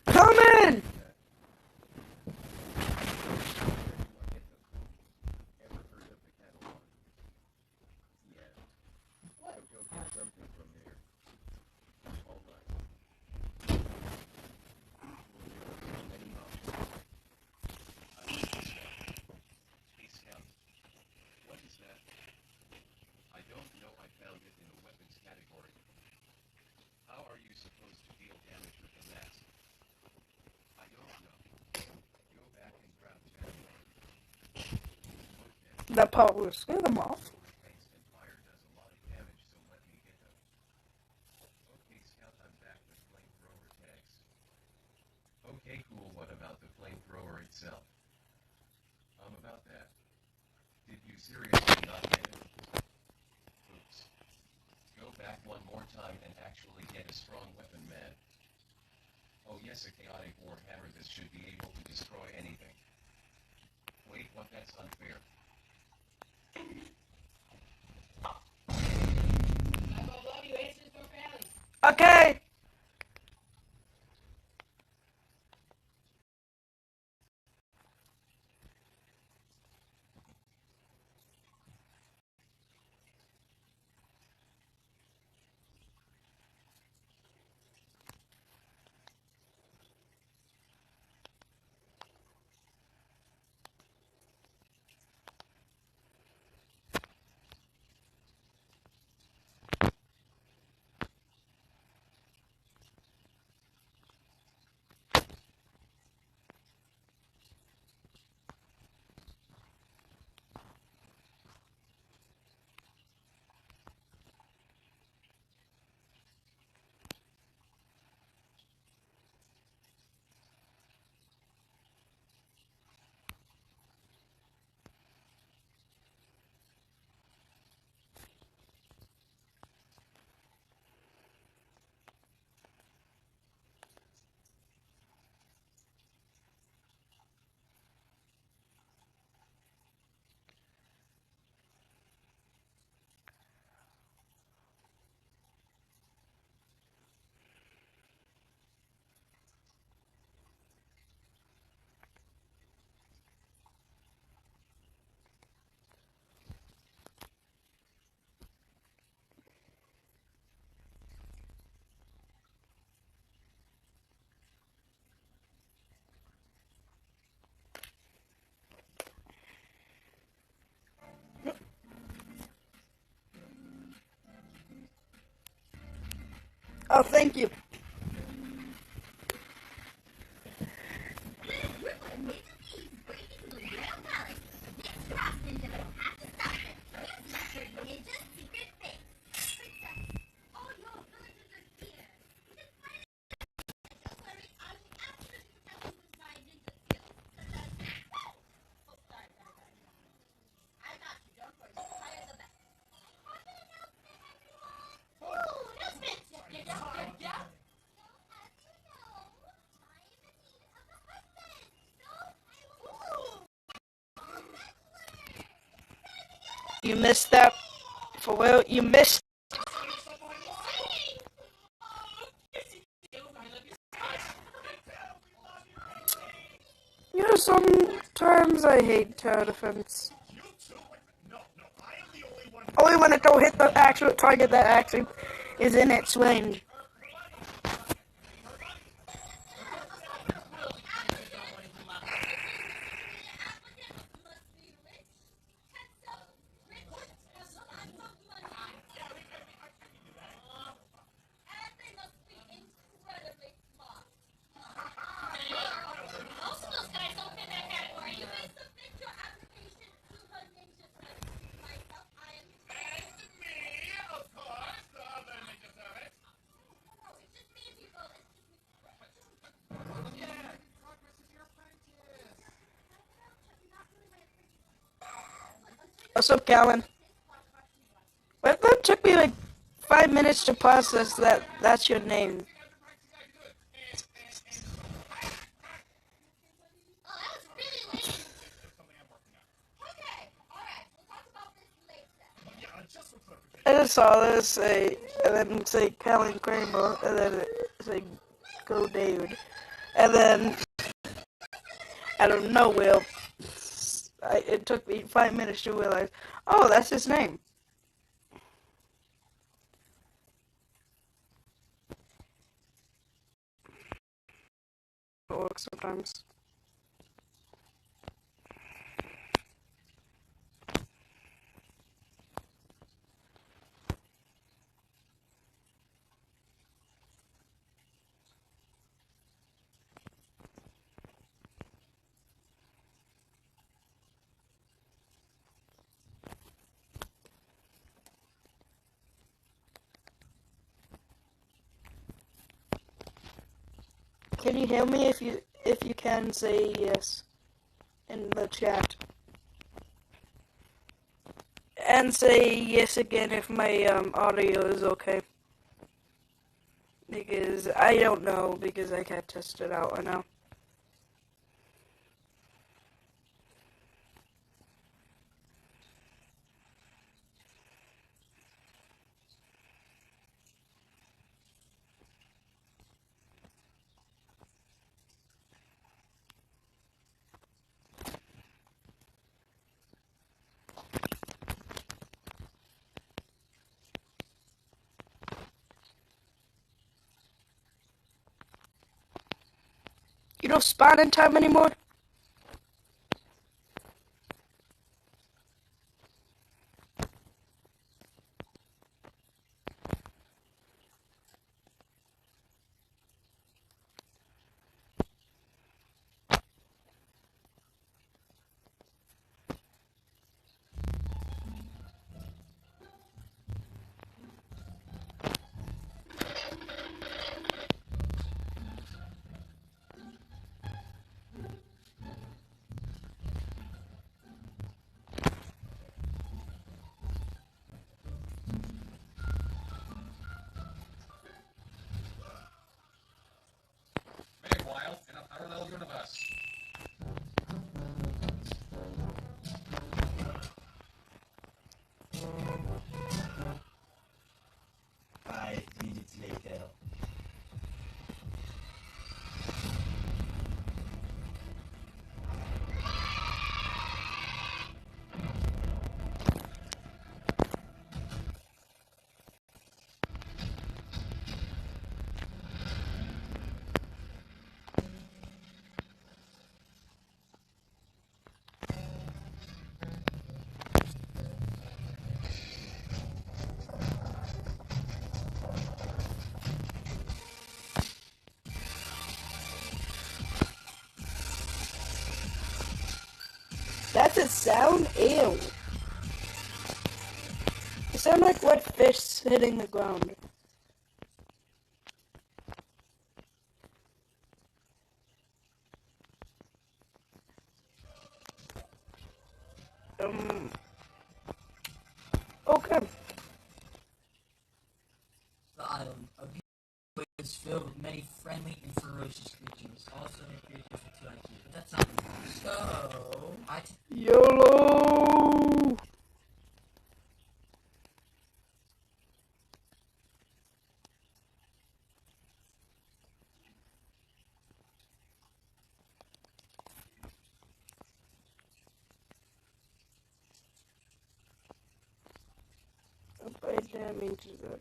Come in! That part will scare them off. Okay, cool. What about the flamethrower itself? I'm about that. Did you seriously not get it? Oops. Go back one more time and actually get a strong weapon, man. Oh yes, a chaotic warhammer. This should be able to destroy anything. Wait, what? That's unfair. Okay. Oh, thank you. You missed that. For real, you missed. You know, sometimes I hate tower defense. Only when it don't hit the actual target that actually is in its range. What's up, Callan? Well, that took me like 5 minutes to process that. That's your name. I just saw this say, and then say Colin Kramer, and then it say Go David, and then out of nowhere, it took me 5 minutes to realize, oh, that's his name. It works sometimes. Can you hear me? If you can, say yes in the chat. And say yes again if my audio is okay. Because I don't know, because I can't test it out right now. You don't spawn in time anymore? Meanwhile, in a parallel universe. That's a sound? Ew. It sounds like wet fish hitting the ground. Okay. The island of Beauty is filled with many friendly and ferocious creatures. Also, the creatures with 2 IQ. But that's not me. So, YOLO! By damage that.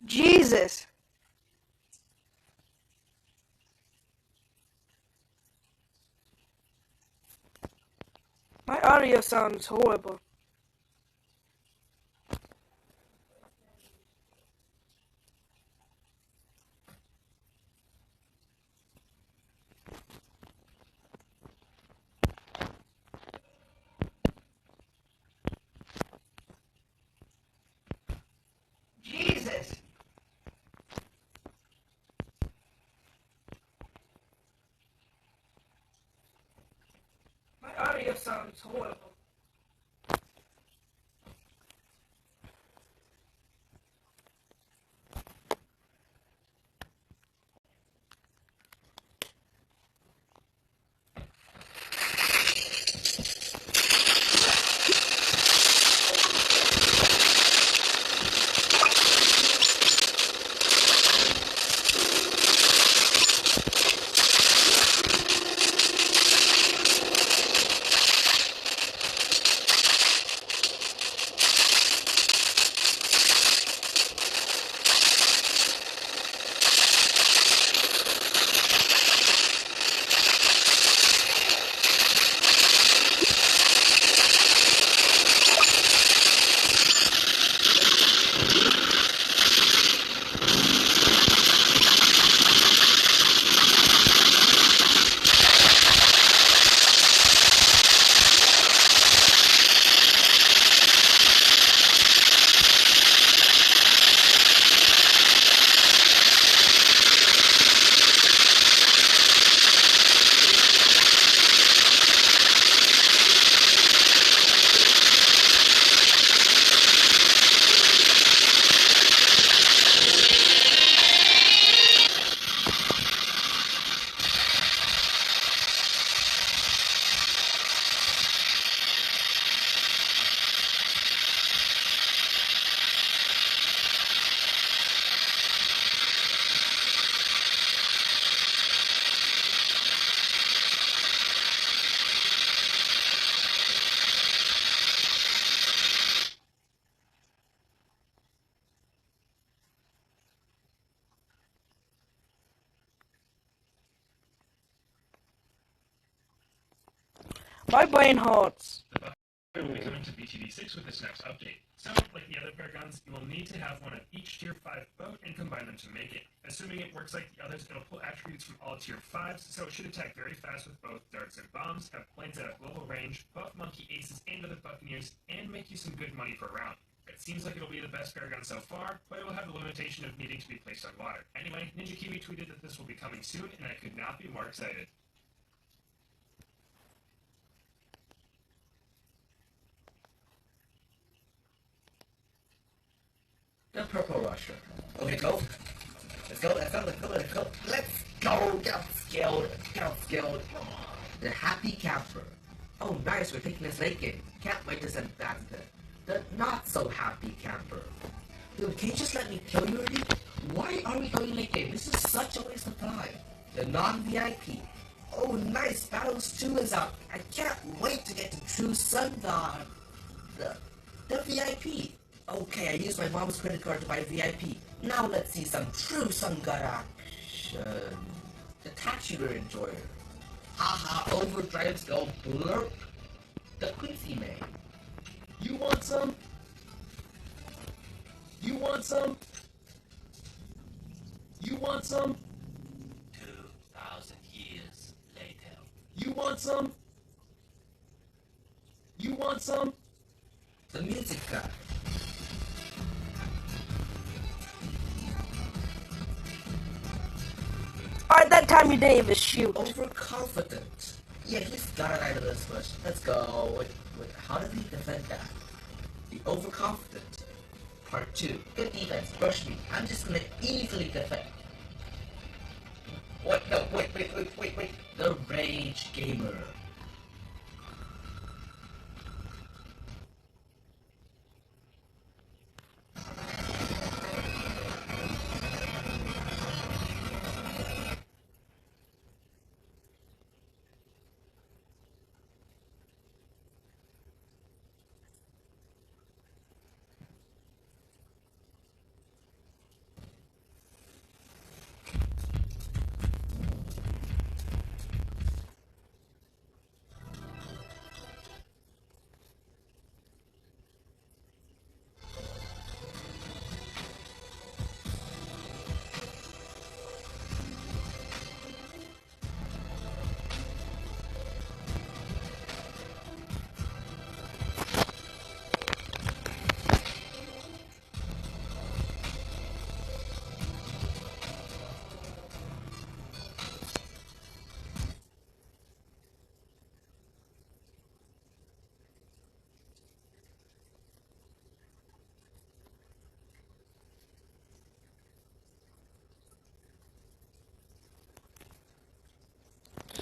Jesus! My audio sounds horrible. Jesus! My audio sounds horrible. My brain hurts. The Buffalo will be coming to BTD6 with this next update. So, like the other pair guns, you will need to have one of each Tier 5 boat and combine them to make it. Assuming it works like the others, it'll pull attributes from all Tier 5s, so it should attack very fast with both darts and bombs, have planes at a global range, buff monkey aces and other buccaneers, and make you some good money per round. It seems like it'll be the best pair gun so far, but it will have the limitation of needing to be placed on water. Anyway, Ninja Kiwi tweeted that this will be coming soon, and I could not be more excited. The purple rusher. Okay, go. Let's go. Get skilled. The happy camper. Oh, nice, we're taking this late game. Can't wait to send that to the not so happy camper. Dude, can you just let me kill you already? Why are we going late game? This is such a waste of time. The non-VIP. Oh, nice, Battles 2 is out. I can't wait to get to True Sun God. The VIP. Okay, I used my mom's credit card to buy VIP. Now let's see some true Sun God action. The tax shooter enjoyer. Haha, overdrive skull blurp. The Quincy May. You want some? You want some? You want some? 2,000 years later. You want some? You want some? The music guy. Alright, that Tommy Davis, shoot. Overconfident. Yeah, he's got it out of this much. Let's go. Wait, how did he defend that? The overconfident. Part 2. Good defense. Brush me. I'm just gonna easily defend. What? No, wait. The Rage Gamer.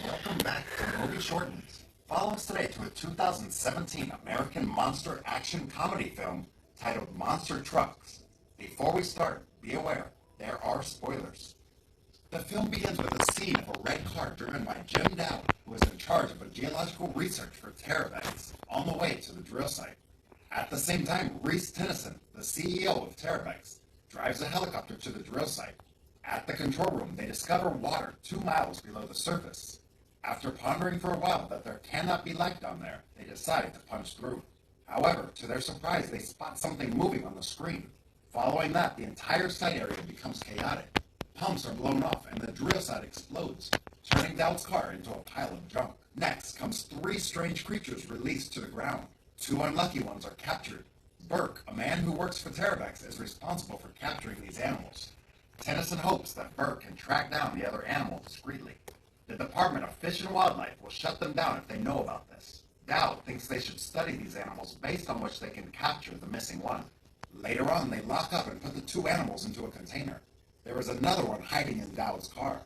Welcome back to Movie Shortens. Follow us today to a 2017 American monster action comedy film titled Monster Trucks. Before we start, be aware, there are spoilers. The film begins with a scene of a red car driven by Jim Dowd, who is in charge of a geological research for Terravex, on the way to the drill site. At the same time, Reese Tennyson, the CEO of Terravex, drives a helicopter to the drill site. At the control room, they discover water 2 miles below the surface. After pondering for a while that there cannot be life down there, they decide to punch through. However, to their surprise, they spot something moving on the screen. Following that, the entire site area becomes chaotic. Pumps are blown off and the drill site explodes, turning Dowd's car into a pile of junk. Next comes 3 strange creatures released to the ground. 2 unlucky ones are captured. Burke, a man who works for Terravex, is responsible for capturing these animals. Tennyson hopes that Burke can track down the other animal discreetly. The Department of Fish and Wildlife will shut them down if they know about this. Dowd thinks they should study these animals based on which they can capture the missing one. Later on, they lock up and put the 2 animals into a container. There is another one hiding in Dowd's car.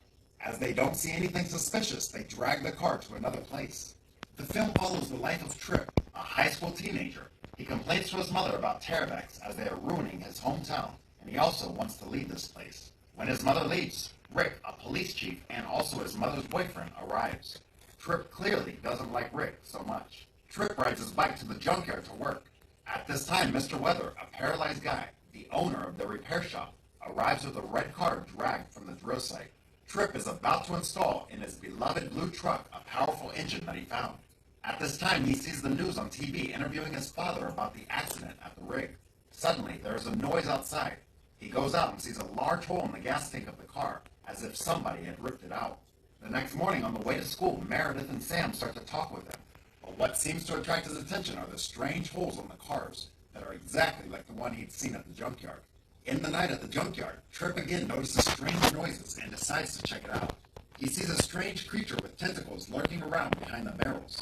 As they don't see anything suspicious, they drag the car to another place. The film follows the life of Tripp, a high school teenager. He complains to his mother about Terravex as they are ruining his hometown, and he also wants to leave this place. When his mother leaves, Rick, a police chief and also his mother's boyfriend, arrives. Tripp clearly doesn't like Rick so much. Tripp rides his bike to the junkyard to work. At this time, Mr. Weather, a paralyzed guy, the owner of the repair shop, arrives with a red car dragged from the drill site. Tripp is about to install in his beloved blue truck a powerful engine that he found. At this time, he sees the news on TV interviewing his father about the accident at the rig. Suddenly, there is a noise outside. He goes out and sees a large hole in the gas tank of the car, as if somebody had ripped it out. The next morning, on the way to school, Meredith and Sam start to talk with him. But what seems to attract his attention are the strange holes on the cars that are exactly like the one he'd seen at the junkyard. In the night at the junkyard, Trip again notices strange noises and decides to check it out. He sees a strange creature with tentacles lurking around behind the barrels.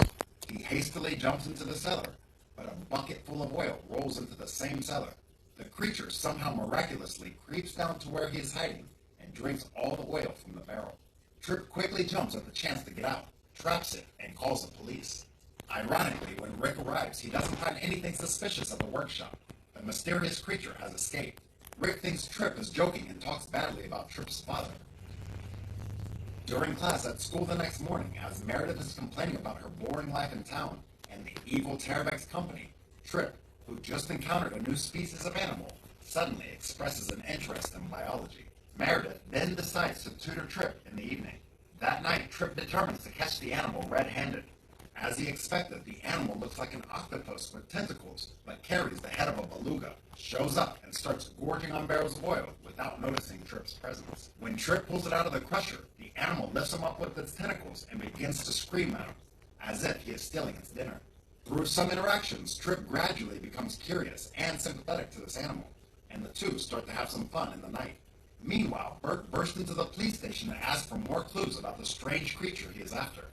He hastily jumps into the cellar, but a bucket full of oil rolls into the same cellar. The creature somehow miraculously creeps down to where he is hiding and drinks all the oil from the barrel. Trip quickly jumps at the chance to get out, traps it, and calls the police. Ironically, when Rick arrives, he doesn't find anything suspicious at the workshop. The mysterious creature has escaped. Rick thinks Trip is joking and talks badly about Trip's father. During class at school the next morning, as Meredith is complaining about her boring life in town and the evil Terravex company, Trip, who just encountered a new species of animal, suddenly expresses an interest in biology. Meredith then decides to tutor Trip in the evening. That night, Trip determines to catch the animal red-handed. As he expected, the animal looks like an octopus with tentacles, but carries the head of a beluga, shows up, and starts gorging on barrels of oil without noticing Trip's presence. When Trip pulls it out of the crusher, the animal lifts him up with its tentacles and begins to scream at him, as if he is stealing its dinner. Through some interactions, Trip gradually becomes curious and sympathetic to this animal, and the two start to have some fun in the night. Meanwhile, Burke bursts into the police station to ask for more clues about the strange creature he is after.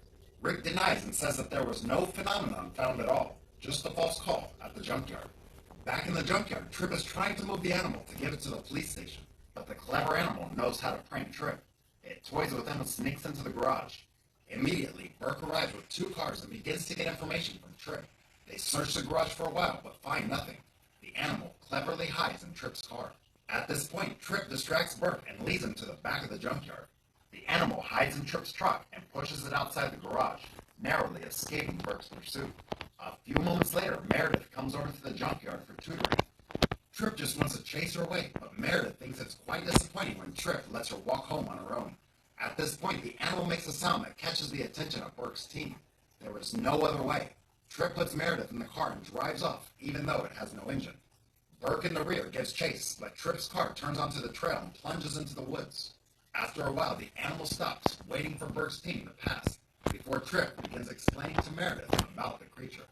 Rick denies and says that there was no phenomenon found at all, just a false call at the junkyard. Back in the junkyard, Trip is trying to move the animal to give it to the police station, but the clever animal knows how to prank Trip. It toys with him and sneaks into the garage. Immediately, Burke arrives with two cars and begins to get information from Trip. They search the garage for a while, but find nothing. The animal cleverly hides in Trip's car. At this point, Trip distracts Burke and leads him to the back of the junkyard. The animal hides in Trip's truck and pushes it outside the garage, narrowly escaping Burke's pursuit. A few moments later, Meredith comes over to the junkyard for tutoring. Trip just wants to chase her away, but Meredith thinks it's quite disappointing when Trip lets her walk home on her own. At this point, the animal makes a sound that catches the attention of Burke's team. There is no other way. Trip puts Meredith in the car and drives off, even though it has no engine. Burke in the rear gives chase, but Trip's car turns onto the trail and plunges into the woods. After a while, the animal stops, waiting for Burke's team to pass, before Trip begins explaining to Meredith about the creature.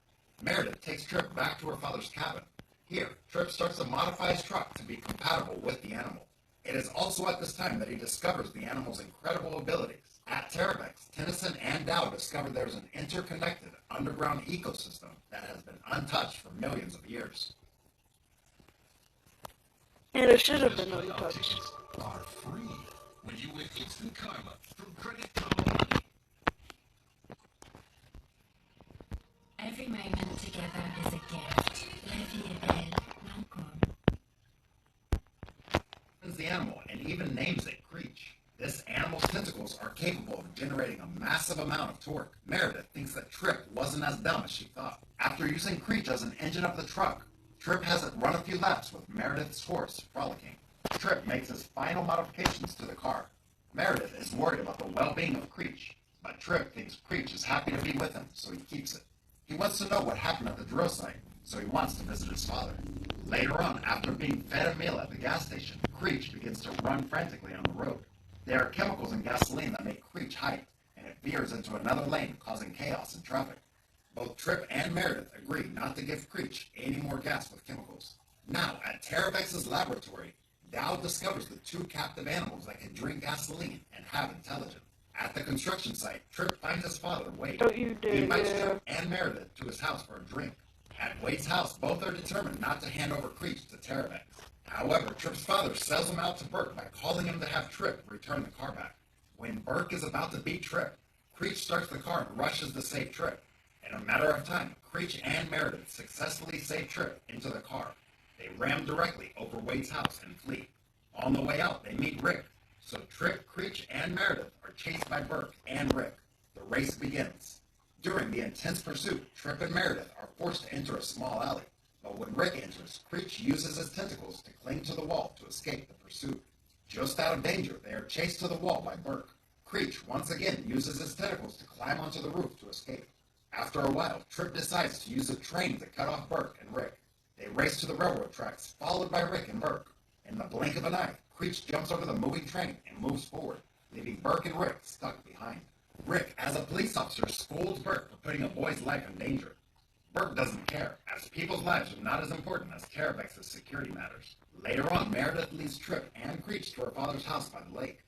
Meredith takes Trip back to her father's cabin. Here, Trip starts to modify his truck to be compatible with the animal. It is also at this time that he discovers the animal's incredible abilities. At Terravex, Tennyson and Dow discover there's an interconnected underground ecosystem that has been untouched for millions of years. And it should have Just been play untouched. tickets are free when you win instant karma from Credit Karma Money. Every moment together is a gift. La vie est belle, l'encore. The animal and even names it Creech. This animal's tentacles are capable of generating a massive amount of torque. Meredith thinks that Trip wasn't as dumb as she thought. After using Creech as an engine of the truck, Trip has it run a few laps with Meredith's horse, Frolicking. Trip makes his final modifications to the car. Meredith is worried about the well-being of Creech, but Trip thinks Creech is happy to be with him, so he keeps it. He wants to know what happened at the drill site, so he wants to visit his father. Later on, after being fed a meal at the gas station, Creech begins to run frantically on the road. There are chemicals in gasoline that make Creech hype, and it veers into another lane, causing chaos in traffic. Both Trip and Meredith agree not to give Creech any more gas with chemicals. Now, at Terravex's laboratory, Dow discovers the two captive animals that can drink gasoline and have intelligence. At the construction site, Trip finds his father, Wade. Don't you He dare, invites yeah. Trip and Meredith to his house for a drink. At Wade's house, both are determined not to hand over Creech to Terravex. However, Trip's father sells him out to Burke by calling him to have Trip return the car back. When Burke is about to beat Trip, Creech starts the car and rushes to save Trip. In a matter of time, Creech and Meredith successfully save Trip into the car. They ram directly over Wade's house and flee. On the way out, they meet Rick. So Trip, Creech, and Meredith are chased by Burke and Rick. The race begins. During the intense pursuit, Trip and Meredith are forced to enter a small alley. But when Rick enters, Creech uses his tentacles to cling to the wall to escape the pursuit. Just out of danger, they are chased to the wall by Burke. Creech once again uses his tentacles to climb onto the roof to escape. After a while, Trip decides to use a train to cut off Burke and Rick. They race to the railroad tracks, followed by Rick and Burke. In the blink of an eye, Creech jumps over the moving train and moves forward, leaving Burke and Rick stuck behind. Rick, as a police officer, scolds Burke for putting a boy's life in danger. Burke doesn't care, as people's lives are not as important as Terravex's security matters. Later on, Meredith leads Trip and Creech to her father's house by the lake.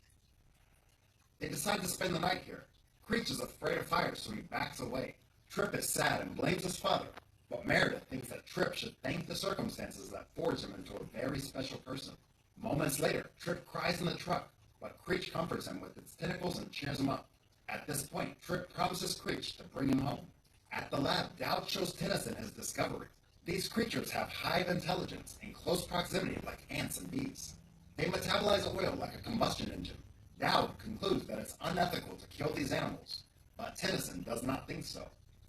They decide to spend the night here. Creech is afraid of fire, so he backs away. Trip is sad and blames his father, but Meredith thinks that Trip should thank the circumstances that forged him into a very special person. Moments later, Trip cries in the truck, but Creech comforts him with its tentacles and cheers him up. At this point, Trip promises Creech to bring him home. At the lab, Dowd shows Tennyson his discovery. These creatures have hive intelligence in close proximity like ants and bees. They metabolize oil like a combustion engine. Dowd concludes that it's unethical to kill these animals, but Tennyson does not think so.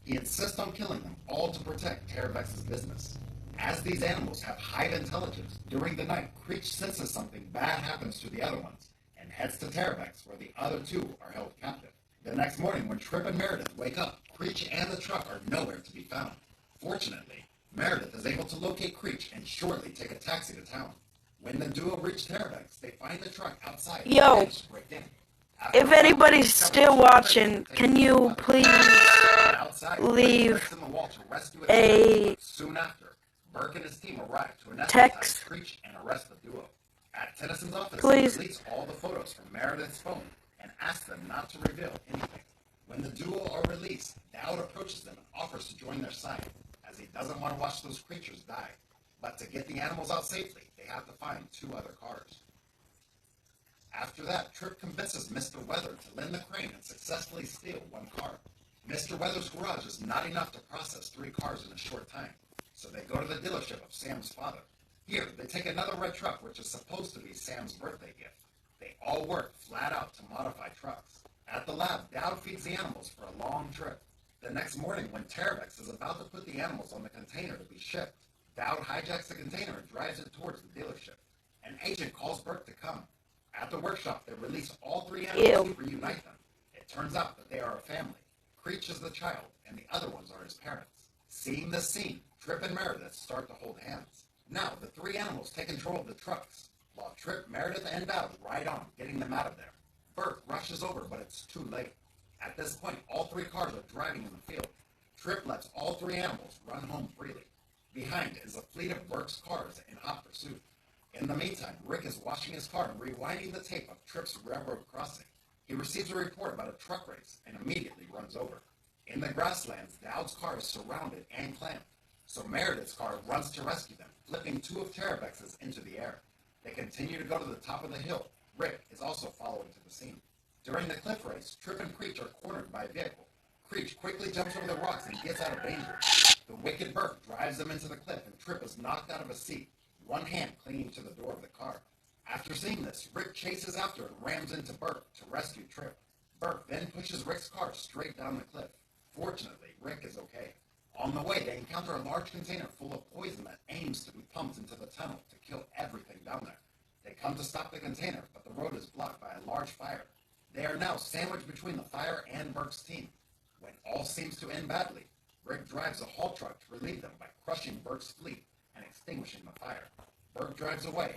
He insists on killing them, all to protect Terravex's business. As these animals have hive intelligence, during the night, Creech senses something bad happens to the other ones, and heads to Terravex, where the other two are held captive. The next morning, when Trip and Meredith wake up, Creech and the truck are nowhere to be found. Fortunately, Meredith is able to locate Creech and shortly take a taxi to town. When the duo reach Terravex, they find the truck outside. Yo, if anybody's still watching, can you please leave a Soon after, Burke and his team arrive to text, Creech and arrest the duo. At Tennyson's office, please. he deletes all the photos from Meredith's phone and asks them not to reveal anything. When the duo are released, Dowd approaches them and offers to join their side, as he doesn't want to watch those creatures die. But to get the animals out safely, they have to find 2 other cars. After that, Trip convinces Mr. Weather to lend the crane and successfully steal 1 car. Mr. Weather's garage is not enough to process 3 cars in a short time, so they go to the dealership of Sam's father. Here, they take another red truck, which is supposed to be Sam's birthday gift. They all work flat out to modify trucks. At the lab, Dowd feeds the animals for a long trip. The next morning, when Terravex is about to put the animals on the container to be shipped, Dowd hijacks the container and drives it towards the dealership. An agent calls Burke to come. At the workshop, they release all 3 animals to reunite them. It turns out that they are a family. Creech is the child, and the other ones are his parents. Seeing this scene, Trip and Meredith start to hold hands. Now, the 3 animals take control of the trucks, while Trip, Meredith, and Dowd ride on, getting them out of there. Burke rushes over, but it's too late. At this point, all 3 cars are driving in the field. Trip lets all 3 animals run home freely. Behind is a fleet of Burke's cars in hot pursuit. In the meantime, Rick is washing his car and rewinding the tape of Trip's railroad crossing. He receives a report about a truck race and immediately runs over. In the grasslands, Dowd's car is surrounded and clamped, so Meredith's car runs to rescue them, flipping 2 of Terravex's into the air. They continue to go to the top of the hill. Rick is also following to the scene. During the cliff race, Trip and Creech are cornered by a vehicle. Creech quickly jumps over the rocks and gets out of danger. The wicked Burke drives them into the cliff, and Trip is knocked out of a seat, one hand clinging to the door of the car. After seeing this, Rick chases after and rams into Burke to rescue Trip. Burke then pushes Rick's car straight down the cliff. Fortunately, Rick is okay. On the way, they encounter a large container full of poison that aims to be pumped into the tunnel to kill everything down there. They come to stop the container, but the road is blocked by a large fire. They are now sandwiched between the fire and Burke's team. When all seems to end badly, Rick drives a haul truck to relieve them by crushing Burke's fleet and extinguishing the fire. Burke drives away.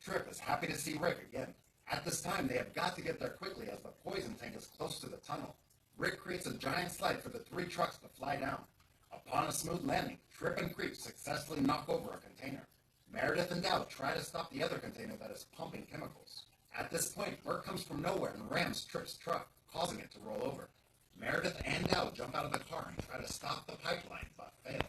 Trip is happy to see Rick again. At this time, they have got to get there quickly as the poison tank is close to the tunnel. Rick creates a giant slide for the 3 trucks to fly down. Upon a smooth landing, Trip and Creech successfully knock over a container. Meredith and Dowd try to stop the other container that is pumping chemicals. At this point, Burke comes from nowhere and rams Trip's truck, causing it to roll over. Meredith and Dowd jump out of the car and try to stop the pipeline, but fail.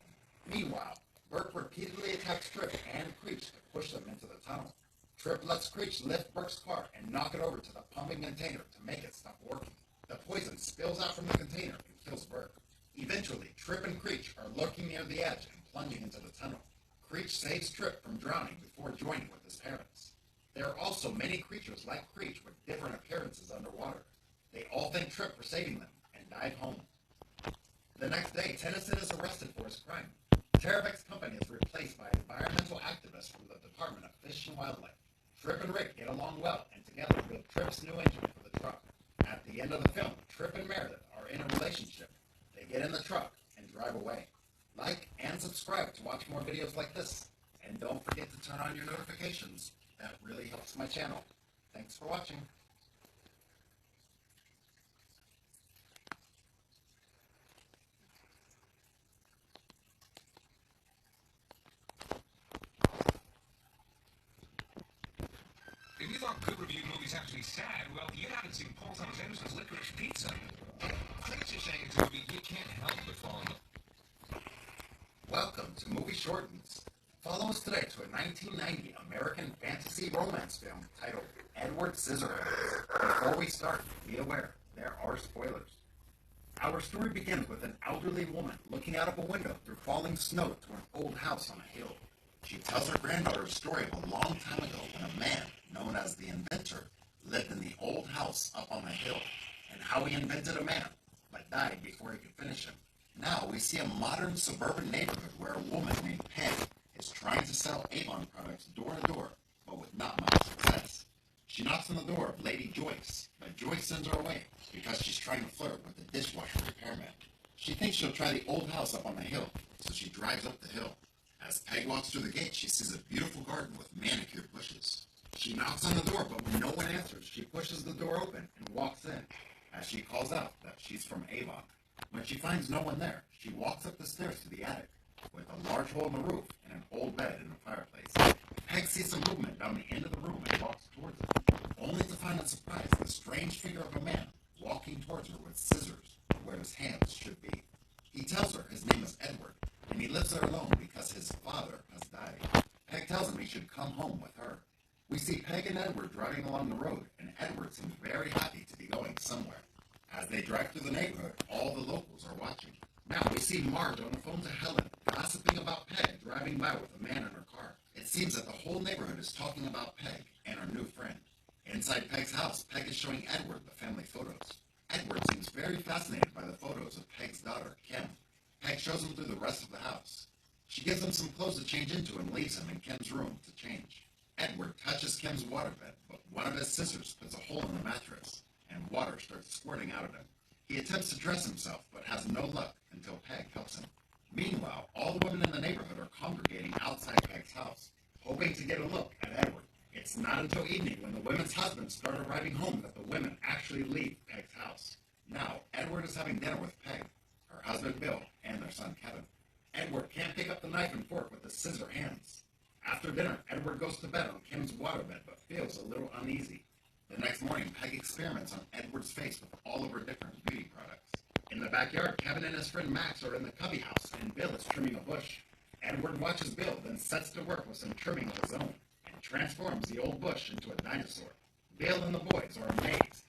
Meanwhile, Burke repeatedly attacks Trip and Creech to push them into the tunnel. Trip lets Creech lift Burke's car and knock it over to the pumping container to make it stop working. The poison spills out from the container and kills Burke. Eventually, Trip and Creech are lurking near the edge and plunging into the tunnel. Creech saves Trip from drowning before joining with his parents. There are also many creatures like Creech with different appearances underwater. They all thank Trip for saving them and dive home. The next day, Tennyson is arrested for his crime. Terravex Company is replaced by environmental activists from the Department of Fish and Wildlife. Trip and Rick get along well and together build Trip's new engine for the truck. At the end of the film, Trip and Meredith are in a relationship. They get in the truck and drive away. Like and subscribe to watch more videos like this. And don't forget to turn on your notifications. That really helps my channel. Thanks for watching. If you thought good reviewed movies have to be sad, well, you haven't seen Paul Thomas Anderson's Licorice Pizza. Critics are saying it's a movie you can't help but fall in love. Welcome to Movie Shortens. Follow us today to a 1990 American fantasy romance film titled Edward Scissorhands. Before we start, be aware, there are spoilers. Our story begins with an elderly woman looking out of a window through falling snow to an old house on a hill. She tells her granddaughter a story of a long time ago when a man, known as the inventor, lived in the old house up on the hill, and how he invented a man, but died before he could finish him. Now we see a modern suburban neighborhood where a woman named Peg is trying to sell Avon products door to door, but with not much success. She knocks on the door of Lady Joyce, but Joyce sends her away because she's trying to flirt with the dishwasher repairman. She thinks she'll try the old house up on the hill, so she drives up the hill. As Peg walks through the gate, she sees a beautiful garden with manicured bushes. She knocks on the door, but when no one answers, she pushes the door open and walks in, as she calls out that she's from Avon. When she finds no one there, she walks up the stairs to the attic, with a large hole in the roof and an old bed in the fireplace. Peg sees some movement down the end of the room and walks towards it, only to find in surprise the strange figure of a man walking towards her with scissors where his hands should be. He tells her his name is Edward, and he lives there alone because his father has died. Peg tells him he should come home with her. We see Peg and Edward driving along the road, and Edward seems very happy to be going somewhere. As they drive through the neighborhood, all the locals are watching. Now we see Marge on the phone to Helen, gossiping about Peg driving by with a man in her car. It seems that the whole neighborhood is talking about Peg and her new friend. Inside Peg's house, Peg is showing Edward the family photos. Edward seems very fascinated by the photos of Peg's daughter, Kim. Peg shows him through the rest of the house. She gives him some clothes to change into and leaves him in Kim's room to change. Edward touches Kim's waterbed, but one of his scissors puts a hole in the mattress, and water starts squirting out of him. He attempts to dress himself, but has no luck until Peg helps him. Meanwhile, all the women in the neighborhood are congregating outside Peg's house, hoping to get a look at Edward. It's not until evening when the women's husbands start arriving home that the women actually leave Peg's house. Now, Edward is having dinner with Peg, her husband Bill, and their son Kevin. Edward can't pick up the knife and fork with his scissor hands. After dinner, Edward goes to bed on Kim's waterbed but feels a little uneasy. The next morning, Peg experiments on Edward's face with all of her different beauty products. In the backyard, Kevin and his friend Max are in the cubby house, and Bill is trimming a bush. Edward watches Bill, then sets to work with some trimming of his own, and transforms the old bush into a dinosaur. Bill and the boys are amazed.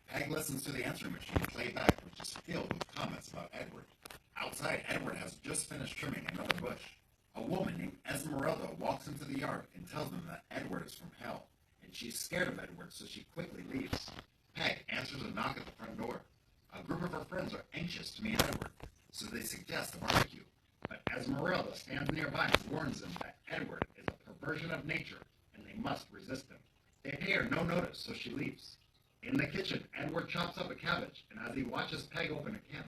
Peg listens to the answering machine playback, which is filled with comments about Edward. Outside, Edward has just finished trimming another bush. A woman named Esmeralda walks into the yard and tells them that Edward is from hell, and she's scared of Edward, so she quickly leaves. Peg answers a knock at the front door. A group of her friends are anxious to meet Edward, so they suggest a barbecue. But Esmeralda stands nearby and warns them that Edward is a perversion of nature, and they must resist him. They pay her no notice, so she leaves. In the kitchen, Edward chops up a cabbage, and as he watches Peg open a can,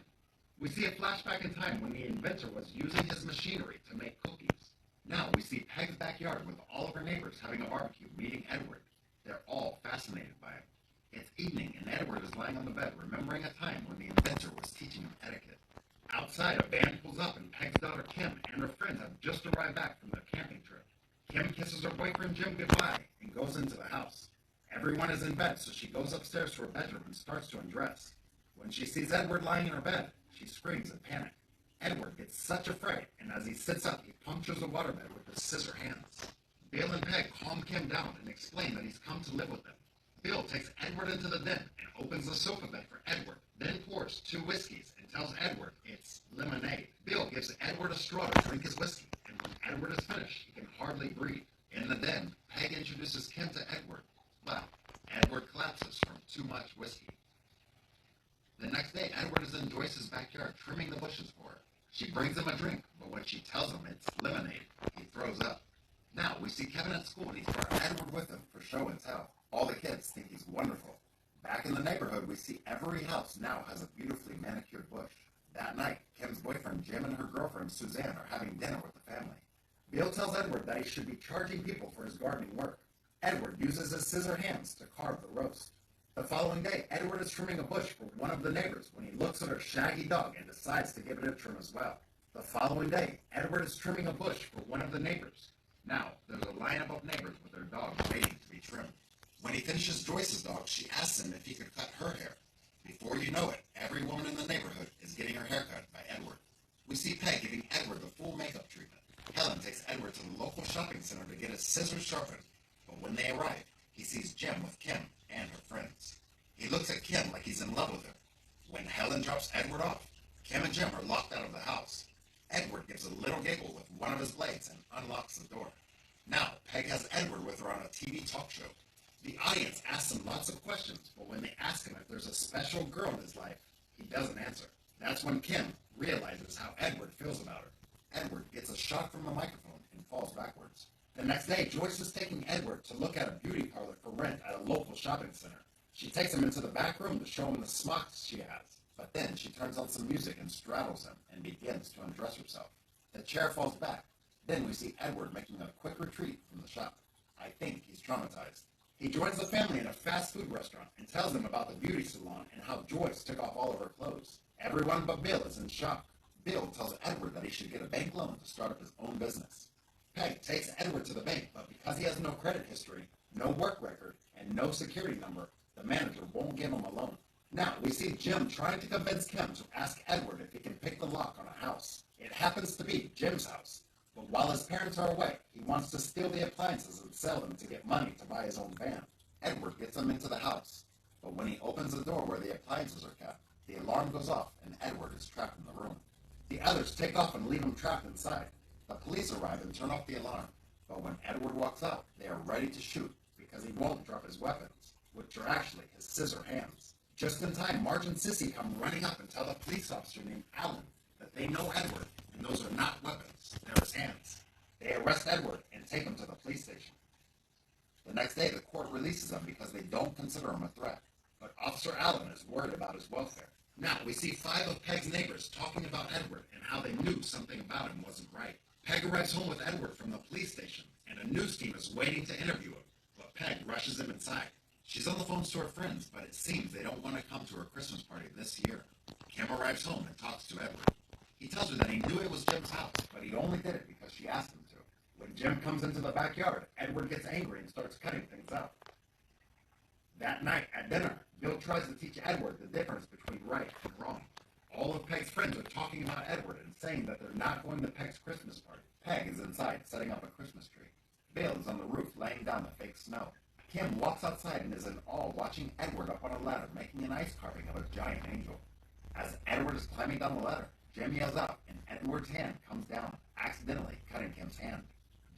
we see a flashback in time when the inventor was using his machinery to make cookies. Now we see Peg's backyard with all of her neighbors having a barbecue, meeting Edward. They're all fascinated by him. It's evening, and Edward is lying on the bed, remembering a time when the inventor was teaching him etiquette. Outside, a van pulls up, and Peg's daughter Kim and her friends have just arrived back from their camping trip. Kim kisses her boyfriend Jim goodbye and goes into the house. Everyone is in bed, so she goes upstairs to her bedroom and starts to undress. When she sees Edward lying in her bed, she screams in panic. Edward gets such a fright, and as he sits up, he punctures the waterbed with his scissor hands. Bill and Peg calm Kim down and explain that he's come to live with them. Bill takes Edward into the den and opens the sofa bed for Edward, then pours 2 whiskeys and tells Edward it's lemonade. Bill gives Edward a straw to drink his whiskey, and when Edward is finished, he can hardly breathe. In the den, Peg introduces Kim to Edward, but Edward collapses from too much whiskey. The next day, Edward is in Joyce's backyard trimming the bushes for her. She brings him a drink, but when she tells him it's lemonade, he throws up. Now, we see Kevin at school, and he's brought Edward with him for show and tell. All the kids think he's wonderful. Back in the neighborhood, we see every house now has a beautifully manicured bush. That night, Kim's boyfriend Jim and her girlfriend Suzanne are having dinner with the family. Bill tells Edward that he should be charging people for his gardening work. Edward uses his scissor hands to carve the roast. The following day, Edward is trimming a bush for one of the neighbors when he looks at her shaggy dog and decides to give it a trim as well. The following day, Edward is trimming a bush for one of the neighbors. Now, there's a lineup of neighbors with their dogs waiting to be trimmed. When he finishes Joyce's dog, she asks him if he could cut her hair. Before you know it, every woman in the neighborhood is getting her hair cut by Edward. We see Peg giving Edward the full makeup treatment. Helen takes Edward to the local shopping center to get his scissors sharpened, but when they arrive, he sees Jim with Kim and her friends. He looks at Kim like he's in love with her. When Helen drops Edward off, Kim and Jim are locked out of the house. Edward gives a little giggle with one of his blades and unlocks the door. Now, Peg has Edward with her on a TV talk show. The audience asks him lots of questions, but when they ask him if there's a special girl in his life, he doesn't answer. That's when Kim realizes how Edward feels about her. Edward gets a shock from the microphone and falls backwards. The next day, Joyce is taking Edward to look at a beauty parlor for rent at a local shopping center. She takes him into the back room to show him the smocks she has, but then she turns on some music and straddles him and begins to undress herself. The chair falls back. Then we see Edward making a quick retreat from the shop. I think he's traumatized. He joins the family in a fast food restaurant and tells them about the beauty salon and how Joyce took off all of her clothes. Everyone but Bill is in shock. Bill tells Edward that he should get a bank loan to start up his own business. Peg takes Edward to the bank, but because he has no credit history, no work record, and no security number, the manager won't give him a loan. Now, we see Jim trying to convince Kim to ask Edward if he can pick the lock on a house. It happens to be Jim's house, but while his parents are away, he wants to steal the appliances and sell them to get money to buy his own van. Edward gets him into the house, but when he opens the door where the appliances are kept, the alarm goes off and Edward is trapped in the room. The others take off and leave him trapped inside. The police arrive and turn off the alarm, but when Edward walks out, they are ready to shoot because he won't drop his weapons, which are actually his scissor hands. Just in time, Marge and Sissy come running up and tell the police officer named Alan that they know Edward, and those are not weapons, they're his hands. They arrest Edward and take him to the police station. The next day, the court releases him because they don't consider him a threat, but Officer Allen is worried about his welfare. Now, we see 5 of Peg's neighbors talking about Edward and how they knew something about him wasn't right. Peg arrives home with Edward from the police station, and a news team is waiting to interview him, but Peg rushes him inside. She's on the phone to her friends, but it seems they don't want to come to her Christmas party this year. Kim arrives home and talks to Edward. He tells her that he knew it was Jim's house, but he only did it because she asked him to. When Jim comes into the backyard, Edward gets angry and starts cutting things out. That night at dinner, Bill tries to teach Edward the difference between right and wrong. All of Peg's friends are talking about Edward and saying that they're not going to Peg's Christmas party. Peg is inside setting up a Christmas tree. Bill is on the roof laying down the fake snow. Kim walks outside and is in awe watching Edward up on a ladder making an ice carving of a giant angel. As Edward is climbing down the ladder, Jim yells out and Edward's hand comes down, accidentally cutting Kim's hand.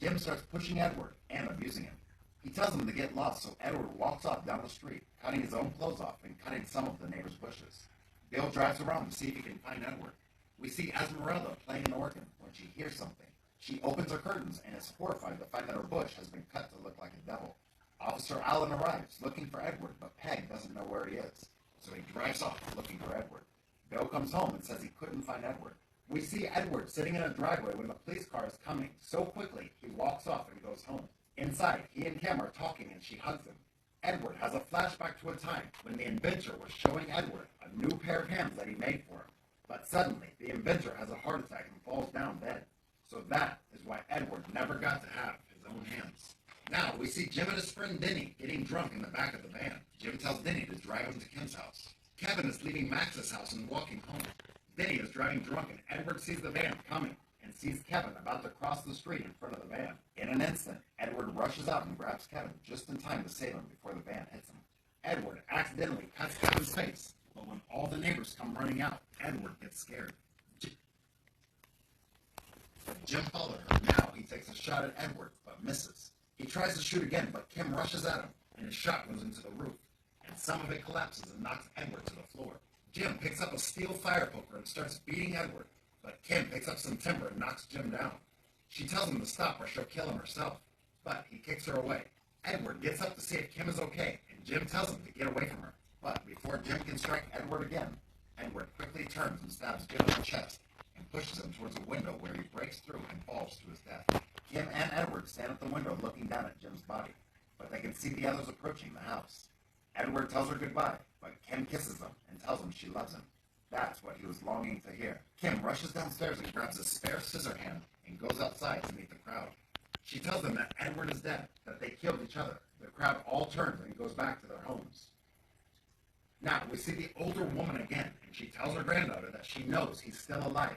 Jim starts pushing Edward and abusing him. He tells him to get lost, so Edward walks off down the street, cutting his own clothes off and cutting some of the neighbor's bushes. Bill drives around to see if he can find Edward. We see Esmeralda playing an organ when she hears something. She opens her curtains and is horrified to find that her bush has been cut to look like a devil. Officer Allen arrives looking for Edward, but Peg doesn't know where he is, so he drives off looking for Edward. Bill comes home and says he couldn't find Edward. We see Edward sitting in a driveway when the police car is coming. So quickly, he walks off and goes home. Inside, he and Kim are talking and she hugs him. Edward has a flashback to a time when the inventor was showing Edward a new pair of hands that he made for him. But suddenly, the inventor has a heart attack and falls down dead. So that is why Edward never got to have his own hands. Now, we see Jim and his friend Denny getting drunk in the back of the van. Jim tells Denny to drive him to Kim's house. Kevin is leaving Max's house and walking home. Denny is driving drunk and Edward sees the van coming and sees Kevin about to cross the street in front of the van. In an instant, Edward rushes out and grabs Kevin just in time to save him before the van hits him. Edward accidentally cuts Kevin's face, but when all the neighbors come running out, Edward gets scared. Jim followed her. Now he takes a shot at Edward, but misses. He tries to shoot again, but Kim rushes at him, and his shot goes into the roof, and some of it collapses and knocks Edward to the floor. Jim picks up a steel fire poker and starts beating Edward, but Kim picks up some timber and knocks Jim down. She tells him to stop or she'll kill him herself, but he kicks her away. Edward gets up to see if Kim is okay, and Jim tells him to get away from her. But before Jim can strike Edward again, Edward quickly turns and stabs Jim in the chest and pushes him towards a window where he breaks through and falls to his death. Kim and Edward stand at the window looking down at Jim's body, but they can see the others approaching the house. Edward tells her goodbye, but Kim kisses him and tells him she loves him. That's what he was longing to hear. Kim rushes downstairs and grabs a spare scissor hand and goes outside to meet the crowd. She tells them that Edward is dead, that they killed each other. The crowd all turns and goes back to their homes. Now, we see the older woman again, and she tells her granddaughter that she knows he's still alive,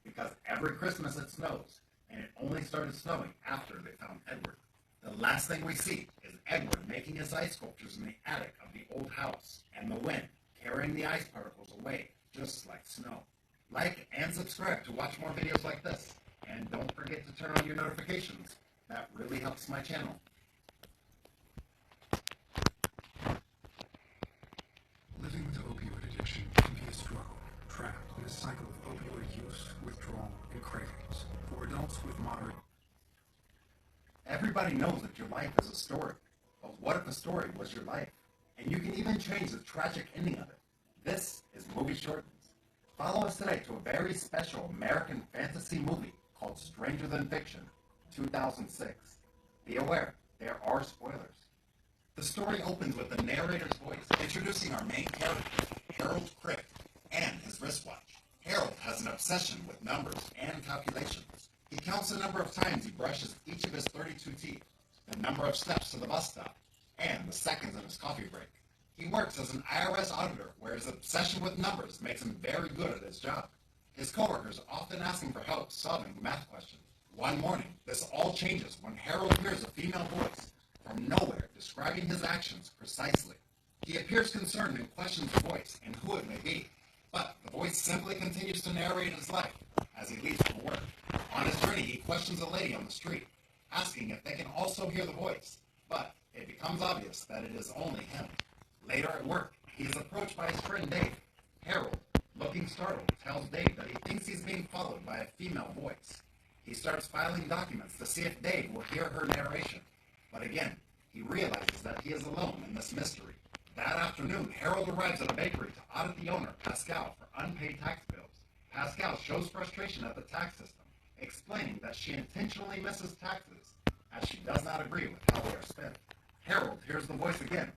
because every Christmas it snows, and it only started snowing after they found Edward. The last thing we see is Edward making his ice sculptures in the attic of the old house, and the wind carrying the ice particles away, just like snow. Like and subscribe to watch more videos like this, and don't forget to turn on your notifications. That really helps my channel. Living with opioid addiction can be a struggle, trapped in a cycle of opioid use, withdrawal, and cravings. For adults with moderate... Everybody knows that your life is a story, but what if the story was your life? And you can even change the tragic ending of it. This is Movie Shortens. Follow us today to a very special American fantasy movie called Stranger Than Fiction, 2006. Be aware, there are spoilers. The story opens with the narrator's voice introducing our main character, Harold Crick, and his wristwatch. Harold has an obsession with numbers and calculations. He counts the number of times he brushes each of his 32 teeth, the number of steps to the bus stop, and the seconds in his coffee break. He works as an IRS auditor where his obsession with numbers makes him very good at his job. His coworkers often ask him for help solving math questions. One morning, this all changes when Harold hears a female voice from nowhere describing his actions precisely. He appears concerned and questions the voice and who it may be, but the voice simply continues to narrate his life as he leaves for work. On his journey, he questions a lady on the street, asking if they can also hear the voice, but it becomes obvious that it is only him. Later at work, he is approached by his friend Dave. Harold, looking startled, tells Dave that he thinks he's being followed by a female voice. He starts filing documents to see if Dave will hear her narration, but again, he realizes that he is alone in this mystery. That afternoon, Harold arrives at a bakery to audit the owner, Pascal, for unpaid tax bills. Pascal shows frustration at the tax system, explaining that she intentionally misses taxes, as she does not agree with how they are spent. Harold hears the voice again,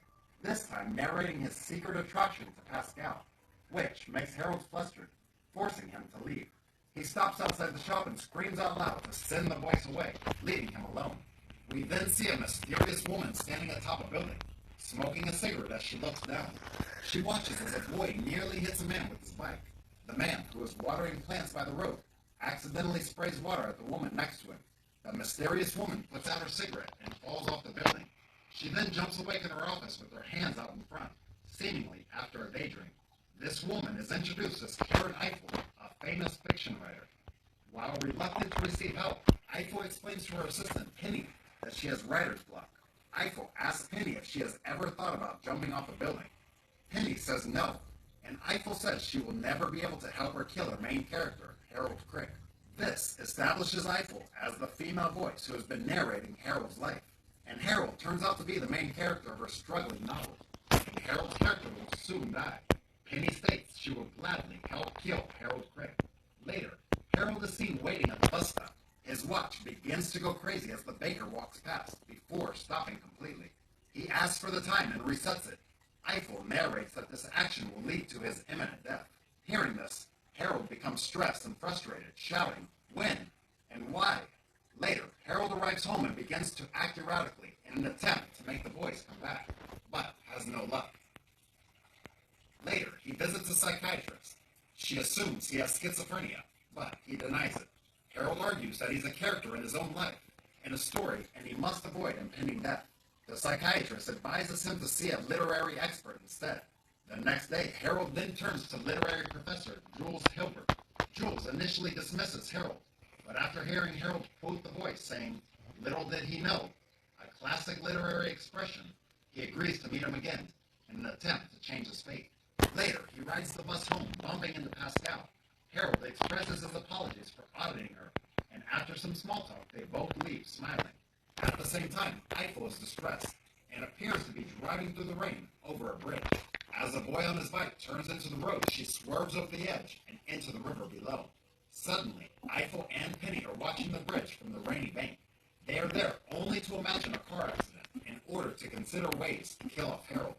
this time narrating his secret attraction to Pascal, which makes Harold flustered, forcing him to leave. He stops outside the shop and screams out loud to send the voice away, leaving him alone. We then see a mysterious woman standing atop a building, smoking a cigarette as she looks down. She watches as a boy nearly hits a man with his bike. The man, who is watering plants by the road, accidentally sprays water at the woman next to him. The mysterious woman puts out her cigarette and falls off the building. She then jumps awake in her office with her hands out in front, seemingly after a daydream. This woman is introduced as Karen Eiffel, a famous fiction writer. While reluctant to receive help, Eiffel explains to her assistant, Penny, that she has writer's block. Eiffel asks Penny if she has ever thought about jumping off a building. Penny says no, and Eiffel says she will never be able to help her kill her main character, Harold Crick. This establishes Eiffel as the female voice who has been narrating Harold's life. And Harold turns out to be the main character of her struggling novel. And Harold's character will soon die. Penny states she will gladly help kill Harold Crick. Later, Harold is seen waiting at the bus stop. His watch begins to go crazy as the baker walks past, before stopping completely. He asks for the time and resets it. Eiffel narrates that this action will lead to his imminent death. Hearing this, Harold becomes stressed and frustrated, shouting, "When? And why?" Later, Harold arrives home and begins to act erratically in an attempt to make the voice come back, but has no luck. Later, he visits a psychiatrist. She assumes he has schizophrenia, but he denies it. Harold argues that he's a character in his own life, in a story, and he must avoid impending death. The psychiatrist advises him to see a literary expert instead. The next day, Harold then turns to literary professor Jules Hilbert. Jules initially dismisses Harold, but after hearing Harold quote the voice saying, "Little did he know," a classic literary expression, he agrees to meet him again in an attempt to change his fate. Later, he rides the bus home, bumping into Pascal. Harold expresses his apologies for auditing her, and after some small talk, they both leave smiling. At the same time, Eiffel is distressed and appears to be driving through the rain over a bridge. As As a boy on his bike turns into the road, she swerves over the edge and into the river below. Suddenly, Eiffel and Penny are watching the bridge from the rainy bank. They are there only to imagine a car accident in order to consider ways to kill off Harold.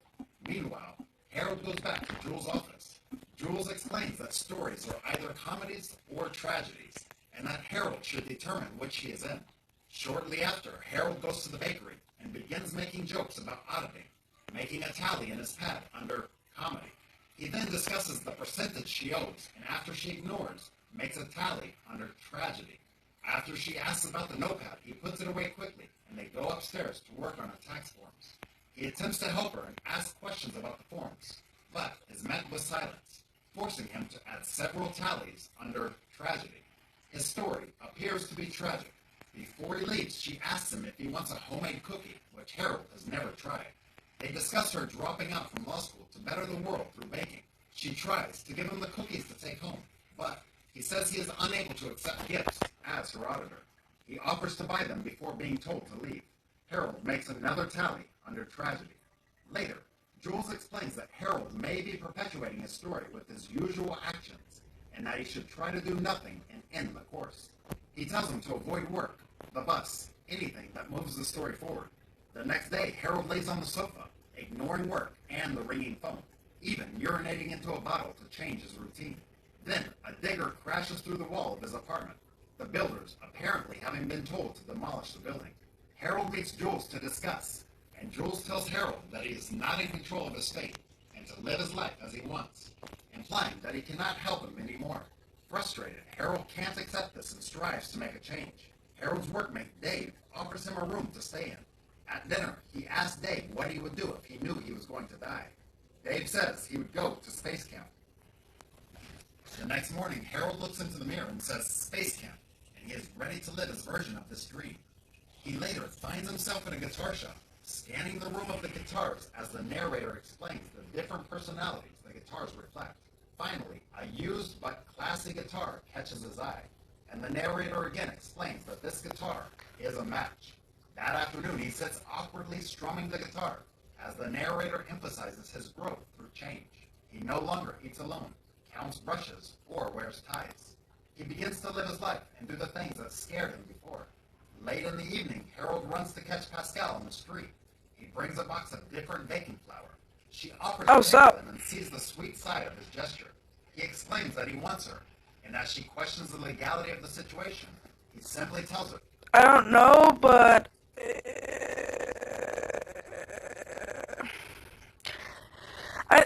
Meanwhile, Harold goes back to Jules' office. Jules explains that stories are either comedies or tragedies, and that Harold should determine which he is in. Shortly after, Harold goes to the bakery and begins making jokes about auditing, making a tally in his pad under comedy. He then discusses the percentage she owes, and after she ignores, makes a tally under tragedy. After she asks about the notepad, he puts it away quickly, and they go upstairs to work on her tax forms. He attempts to help her and ask questions about the forms, but is met with silence, forcing him to add several tallies under tragedy. His story appears to be tragic. Before he leaves, she asks him if he wants a homemade cookie, which Harold has never tried. They discuss her dropping out from law school to better the world through baking. She tries to give him the cookies to take home, but he says he is unable to accept gifts as her auditor. He offers to buy them before being told to leave. Harold makes another tally under tragedy. Later, Jules explains that Harold may be perpetuating his story with his usual actions, and that he should try to do nothing and end the course. He tells him to avoid work, the bus, anything that moves the story forward. The next day, Harold lays on the sofa, ignoring work and the ringing phone, even urinating into a bottle to change his routine. Then, a digger crashes through the wall of his apartment, the builders apparently having been told to demolish the building. Harold meets Jules to discuss, and Jules tells Harold that he is not in control of his fate and to live his life as he wants, implying that he cannot help him anymore. Frustrated, Harold can't accept this and strives to make a change. Harold's workmate, Dave, offers him a room to stay in. At dinner, he asks Dave what he would do if he knew he was going to die. Dave says he would go to space camp. The next morning, Harold looks into the mirror and says space camp, and he is ready to live his version of this dream. He later finds himself in a guitar shop, scanning the room of the guitars as the narrator explains the different personalities the guitars reflect. Finally, a used but classy guitar catches his eye, and the narrator again explains that this guitar is a match. That afternoon, he sits awkwardly strumming the guitar as the narrator emphasizes his growth through change. He no longer eats alone, counts brushes, or wears ties. He begins to live his life and do the things that scared him before. Late in the evening, Harold runs to catch Pascal on the street. He brings a box of different baking flour. She offers to take them and sees the sweet side of his gesture. He explains that he wants her, and as she questions the legality of the situation, he simply tells her, I don't know, but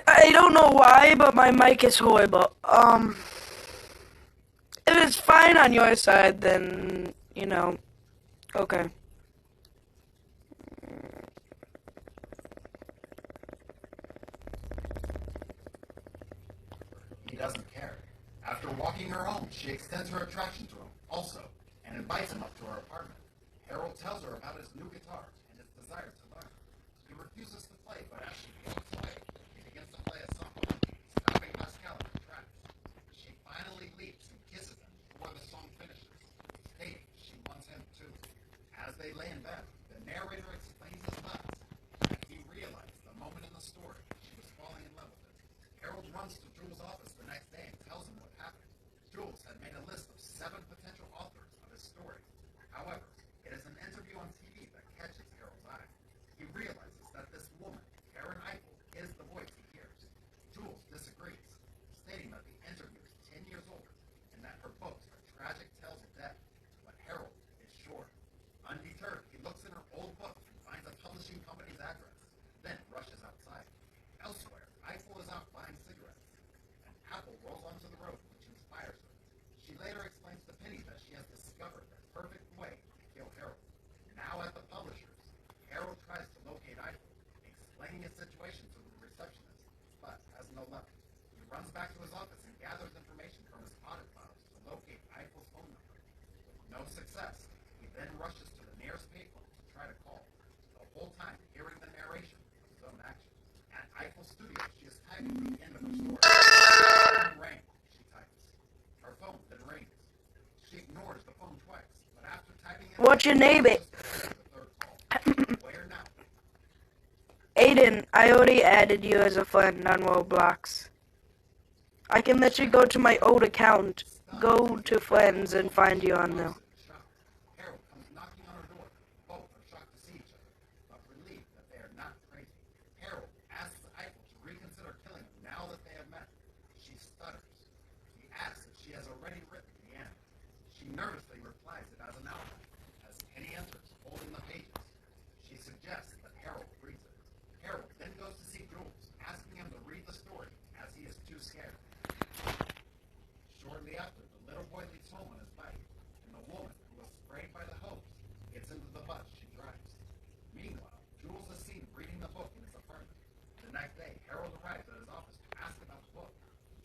I don't know why, but my mic is horrible. If it's fine on your side, then, okay. he doesn't care. After walking her home, she extends her attraction to him also, and invites him up to her apartment. Harold tells her about his new guitar and his desire to learn. He refuses to play, but as she walks away, he begins to play a song, stopping Pascal in her tracks. She finally leaves and kisses him before the song finishes, stating she wants him too. As they lay in bed, the narrator explains his thoughts, and he realized the moment in the story she was falling in love with him. Harold runs to Jules' office the next day and tells him what happened. Jules had made a list of 7 potential authors of his story. However, it is an interview on TV that catches Harold's eye. He realizes that this woman, Karen Eiffel, is the voice he hears. Jules disagrees, stating that the interview is 10 years older and that her books are tragic tales of death, but Harold is sure. Undeterred, he looks in her old book and finds a publishing company's address, then rushes outside. Elsewhere, Eiffel is out buying cigarettes. An apple rolls onto the road, which inspires her. She later explains to Penny that she has discovered the perfect way to kill Harold. Now at the publishers, Harold tries to locate Eiffel, explaining his situation to the receptionist, but has no luck. He runs back to his office and gathers information from his audit files to locate Eiffel's phone number. With no success, he then rushes to the nearest payphone to try to call, the whole time hearing the narration of his own actions. At Eiffel's studio, she is typing to the end of her story. Her phone rang, she types. Her phone then rings. She ignores the phone twice, but after typing it, What's your name? the third call. Where now? Aiden, I already added you as a friend on Roblox. I can let you go to my old account, go to friends, and find you on there. Harold comes knocking on her door. Both are shocked to see each other, but relieved that they are not crazy. Harold asks Eiffel to reconsider killing him now that they have met. She stutters. He asks if she has already written the end. She nervously replies it as an outline, as Penny enters, holding the pages. She suggests that Harold reads it. Harold then goes to see Jules, asking him to read the story, as he is too scared. Shortly after, the little boy leaves home on his bike, and the woman, who was sprayed by the hose, gets into the bus she drives. Meanwhile, Jules is seen reading the book in his apartment. The next day, Harold arrives at his office to ask about the book.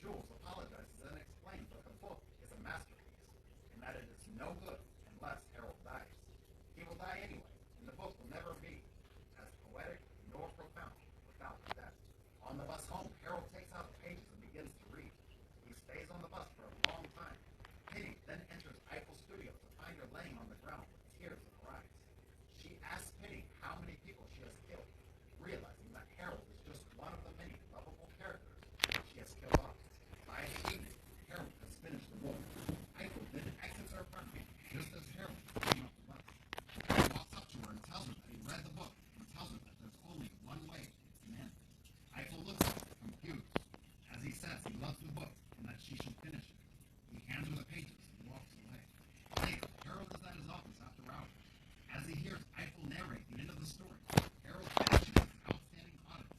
Jules apologizes and explains that the book is a masterpiece, and that it is no good unless Harold dies. He will die anyway, and the book will never be as poetic nor profound without death. On the bus home, Harold takes out the pages and begins to read. He stays on the bus for a long time. Penny then enters Eiffel's studio to find her laying on the ground with tears in her eyes. She asks Penny how many people she has killed, realizing that Harold is just one of the many lovable characters she has killed off. By the evening, Harold has finished the book. Eiffel then exits her apartment just as Harold is getting off the bus. He walks up to her and tells her that he read the book and tells her that there's only one way it can end. Eiffel looks at her, confused, as he says he loves the book and that she should finish it. He hands her the pages and walks away. Later, Harold is at his office after hours. As he hears Eiffel narrate the end of the story, Harold finishes his outstanding audits,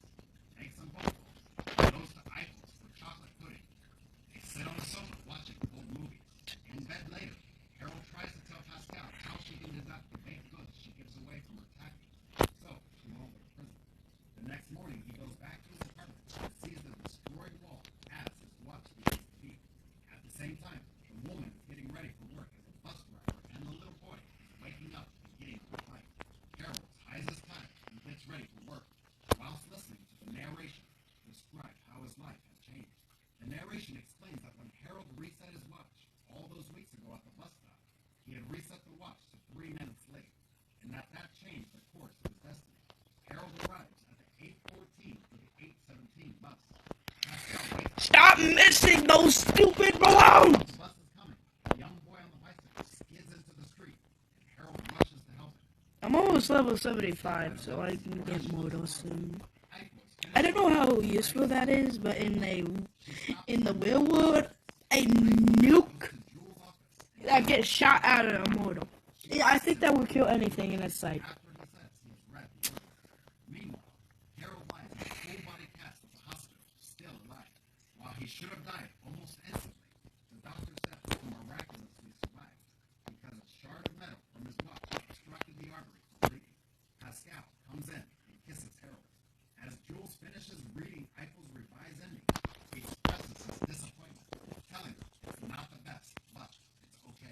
makes some phone calls, and goes to Eiffel's for chocolate pudding. They sit on the sofa watching old movies. In bed later, Harold tries to tell Pascal how she can deduct the baked goods she gives away from her taxes, so she won't go to prison. The next morning, he goes back to his apartment and sees the destroyed wall as his watch begins to beep. At the same time, the woman is getting ready for work as a bus driver, and the little boy is waking up and getting on the bike. Harold ties his tie and gets ready for work, whilst listening to the narration describe how his life had changed. The narration explains that when Harold reset his watch all those weeks ago at the bus stop, he had reset the watch to 3 minutes late, and that changed the course of his destiny. Harold arrives at the 8:14 for the 8:17 bus. Pascal waits. Stop missing those stupid balloons! The bus is coming. The young boy on the bicycle skids into the street, and Harold rushes to help him. I'm almost level 75, so I can get mortal soon. I don't know how useful that is, but in the real world, a nuke that gets shot out of immortal. Yeah, I think that would kill anything in its sight. After he says he has read the order. Meanwhile, Harold lies in a full-body cast at the hospital, still alive. While he should have died almost instantly, the doctor said he miraculously survived because a shard of metal from his watch obstructed the artery from bleeding. Pascal comes in and kisses Harold. As Jules finishes reading Eiffel's revised ending, he expresses his disappointment, telling her it's not the best, but it's okay.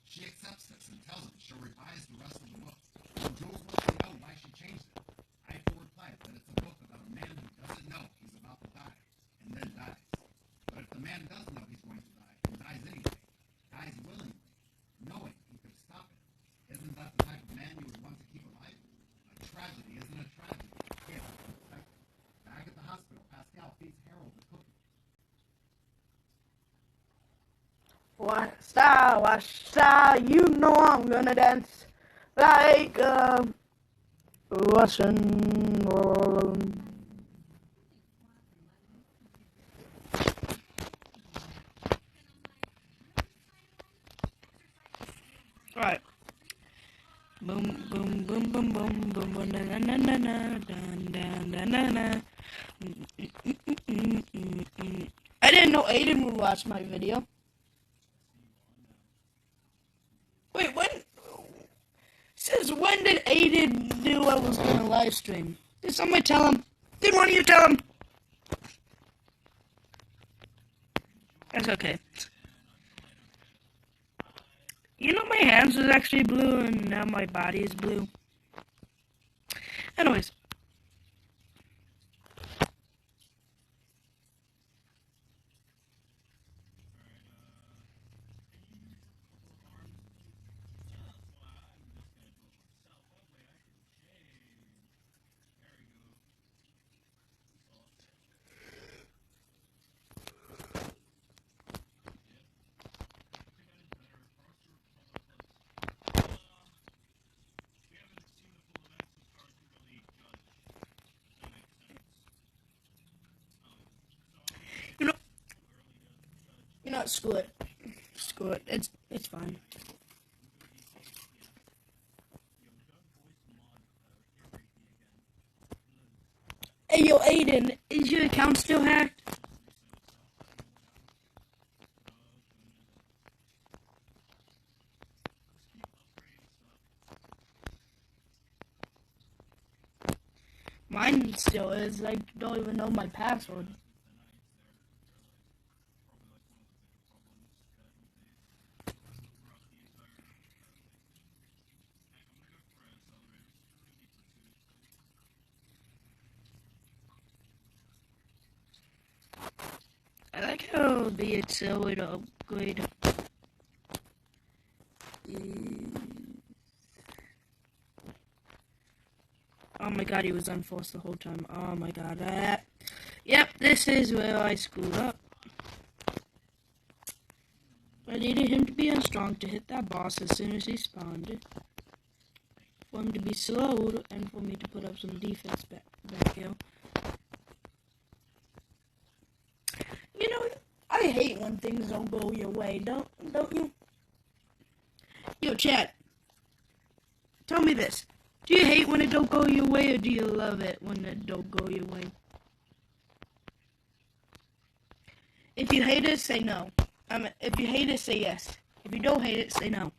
She accepts this and tells him she'll revise the rest of the book. When Jules wants to know why she changed it, Eiffel replies that it's a book about a man who doesn't know he's about to die, and then dies. But if the man does know he's going to die, and dies anyway, dies willingly, knowing he could stop it, isn't that the type of man you would want to keep alive? A tragedy isn't a tragedy if it's unexpected. Back at the hospital, Pascal feeds Harold a cookie. Watch style, you know I'm gonna dance like a Russian. Alright. Boom, boom, boom, boom, boom, boom, boom, na na na na na, dun, dun, na na. I didn't know Aiden would watch my video. Wait, since when did Aiden knew I was gonna live stream? Did somebody tell him? Did one of you tell him? That's okay. You know my hands was actually blue and now my body is blue. Anyways. screw it. Screw it. It's fine. Hey, yo, Aiden, is your account still hacked? Mine still is. I don't even know my password. I like how the accelerator upgrade is... Oh my god, he was unforced the whole time. Oh my god. Yep, this is where I screwed up. I needed him to be unstrong to hit that boss as soon as he spawned. For him to be slowed and for me to put up some defense back here. You know, I hate when things don't go your way, don't you? Yo, chat. Tell me this. Do you hate when it don't go your way, or do you love it when it don't go your way? If you hate it, say no. If you hate it, say yes. If you don't hate it, say no.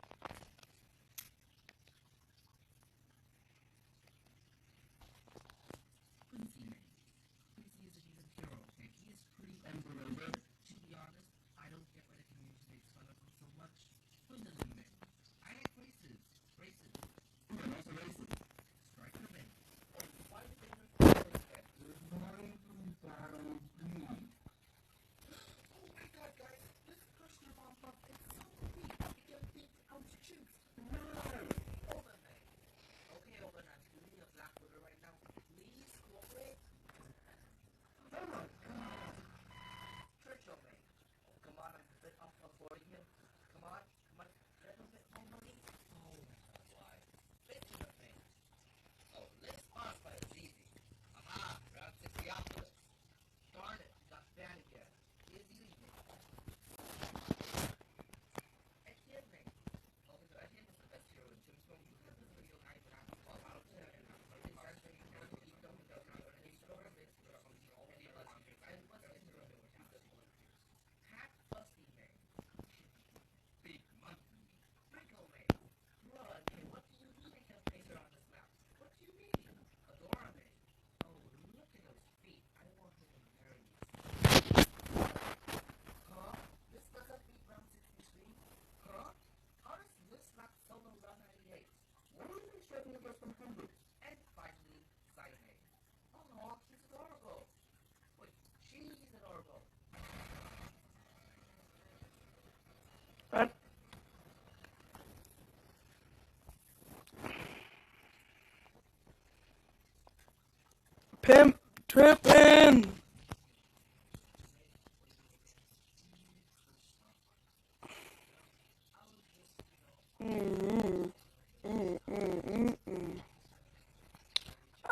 What? Pimp tripping.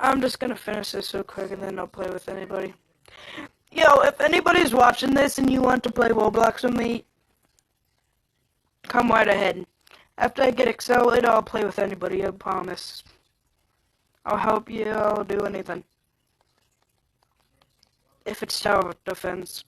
I'm just gonna finish this real quick and then I'll play with anybody. Yo, if anybody's watching this and you want to play Roblox with me, come right ahead. After I get accelerated, I'll play with anybody, I promise. I'll help you, I'll do anything. If it's tower defense.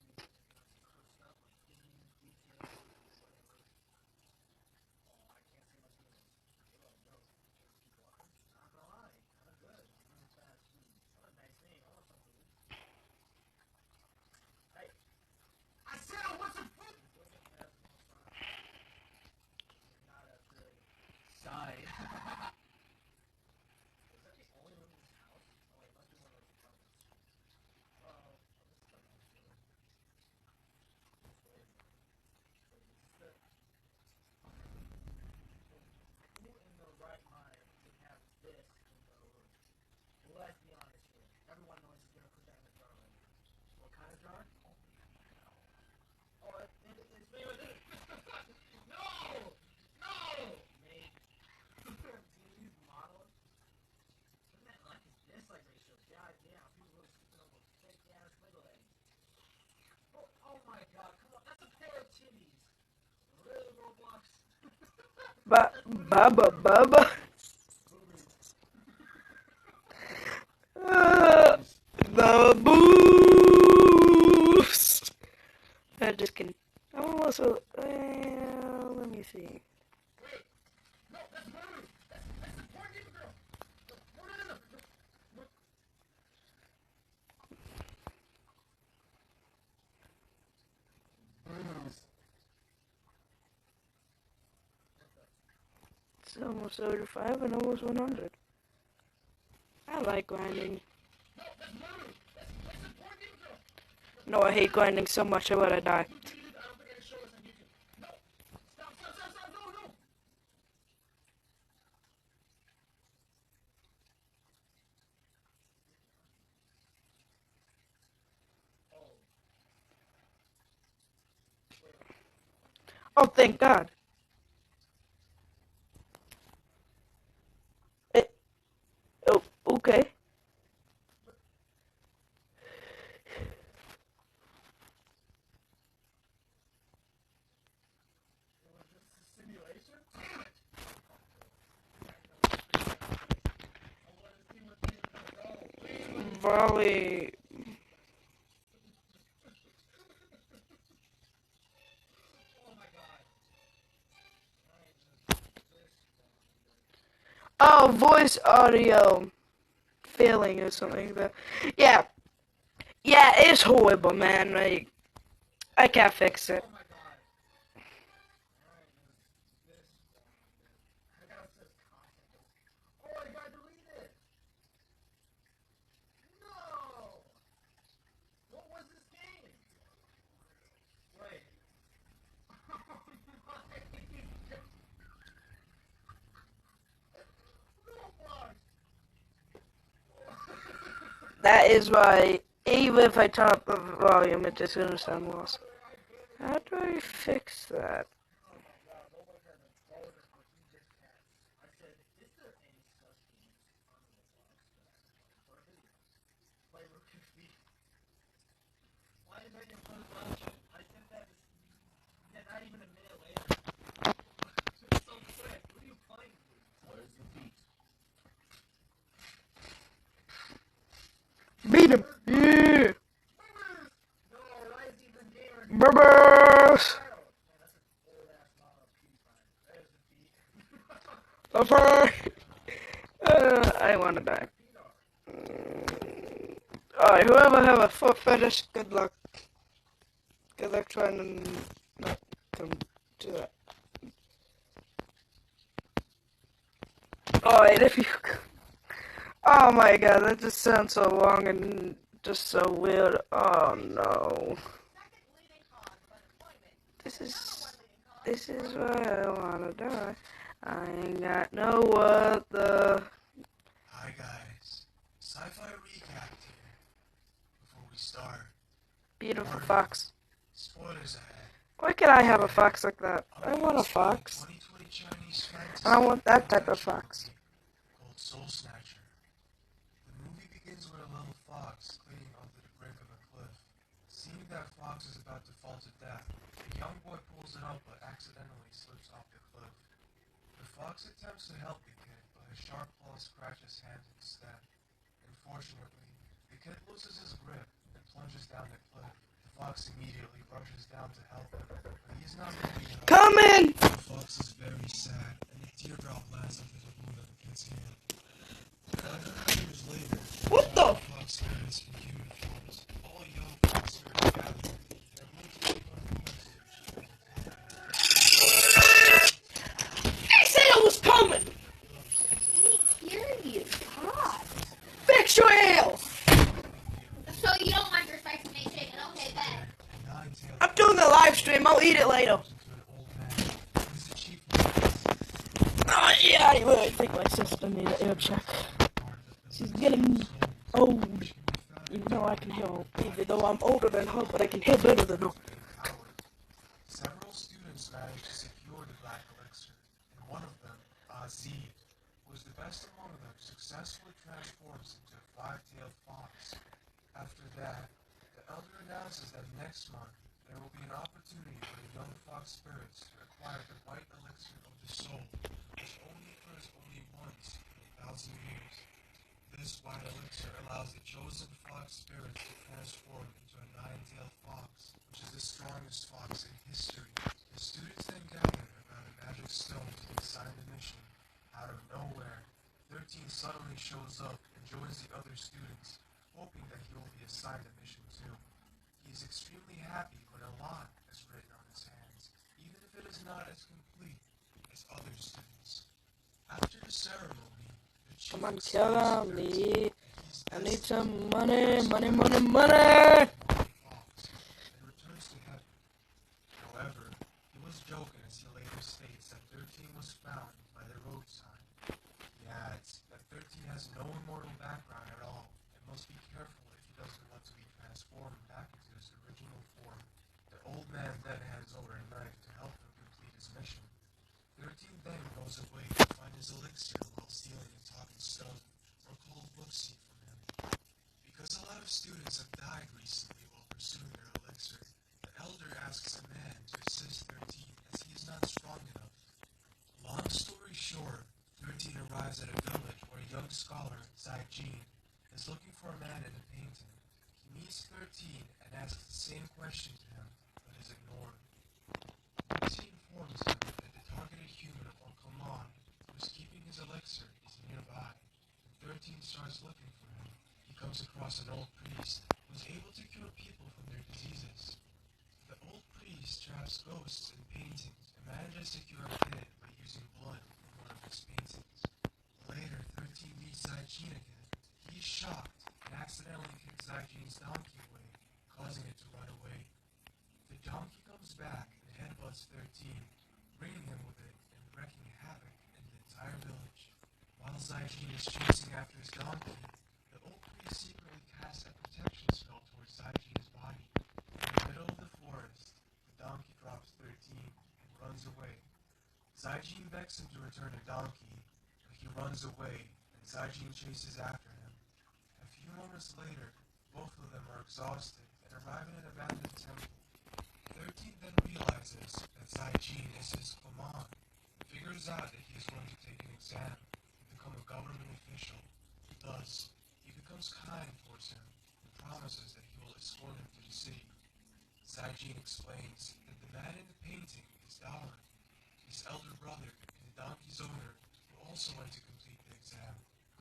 Baba. The boost. I just can. I'm also. Let me see. It's almost 75 and almost 100. I like grinding. No, I hate grinding so much I would I die. Oh, thank God. It, oh, okay. Volley. Oh, voice audio failing or something like that. Yeah. Yeah, it's horrible, man. Like, I can't fix it. That is why, even if I turn up the volume, it's just gonna sound worse. How do I fix that? Beat him! Yeah! Burbers! Over! I wanna die. Alright, whoever have a foot fetish, good luck. Good luck trying to not come to that. Alright, if you... Oh my god, that just sounds so long and just so weird. Oh no. This is why I wanna die. I ain't got no other. Hi guys, sci-fi recap here. Before we start, Beautiful fox. spoilers ahead. Why can't I have a fox like that? I want a fox. 2020 Chinese fantasy I want that type of fox. called Soul Snatcher. The movie begins with a little fox clinging onto the brink of a cliff. Seeing that fox is about to fall to death, a young boy pulls it up but accidentally slips off the cliff. The fox attempts to help the kid, but his sharp claws scratch his hand instead. Unfortunately, the kid loses his grip and plunges down the cliff. The fox immediately rushes down to help him, but he's not moving at all. Come in! The fox is very sad, and a teardrop lands onto the wound of the kid's hand. 500 years later, What the? fox parents in human forms, all young foxes are gathered. They're going to take on a quest. I said I was coming! I hear you. God. Fix your ale! So you don't want your spicy made chicken? Okay, bet. I'm doing a live stream, I'll eat it later. Oh yeah, I think my sister needs an ear check. She's getting old. Even though I can hear, even though I'm older than her, but I can hear better than her. Several students managed to secure the black elixir, and one of them, Azid, was the best among them, successfully transforms into a five-tailed fox. After that, the elder announces that next month, there will be an opportunity for the young fox spirits to acquire the white elixir of the soul, which only occurs only once in 1,000 years. This white elixir allows the chosen fox spirits to transform into a nine-tailed fox, which is the strongest fox in history. The students then gather around a magic stone to be assigned a mission. Out of nowhere, 13 suddenly shows up and joins the other students, hoping that he will be assigned a mission too. He is extremely happy when a lot is written on his hands, even if it is not as complete as other students. After the ceremony, the chief Come on, explains kill to 13 me. that he's I need destined some to be money, the first money, fox money, to money. become a white fox and returns to heaven. However, he was joking as he later states that 13 was found by the roadside. He adds that 13 has no immortal background at all and must be careful if he doesn't want to be transformed back into his original form. The old man then hands over a knife to help him complete his mission. 13 then goes away to find his elixir while stealing a talking stone, or called Booksy, from him. Because a lot of students have died recently while pursuing their elixir, the elder asks a man to assist 13 as he is not strong enough. Long story short, 13 arrives at a village where a young scholar, Zaijin, is looking for a man in a painting. He meets 13 and asks the same question to him, but is ignored. Booksy informs him that the targeted human or Kaman, who is keeping his elixir, is nearby. When 13 starts looking for him, he comes across an old priest who is able to cure people from their diseases. The old priest traps ghosts in paintings and manages to cure a kid by using blood from one of his paintings. Later, 13 meets Zaijin again. He is shocked and accidentally kicks Zaijin's donkey away, causing it to run away. The donkey comes back and headbutts 13, bringing him with it and wreaking havoc in the entire village. While Zaijin is chasing after his donkey, the old priest secretly casts a protection spell towards Zaijin's body. In the middle of the forest, the donkey drops 13 and runs away. Zaijin begs him to return the donkey, but he runs away and Zaijin chases after him. A few moments later, both of them are exhausted and arrive in an abandoned temple. 13 then realizes that Zaijin is his Kaman and figures out that he is going to take an exam and become a government official. Thus, he becomes kind towards him and promises that he will escort him to the city. Zaijin explains that the man in the painting is Dawan, his elder brother and the donkey's owner, who also went to complete the exam.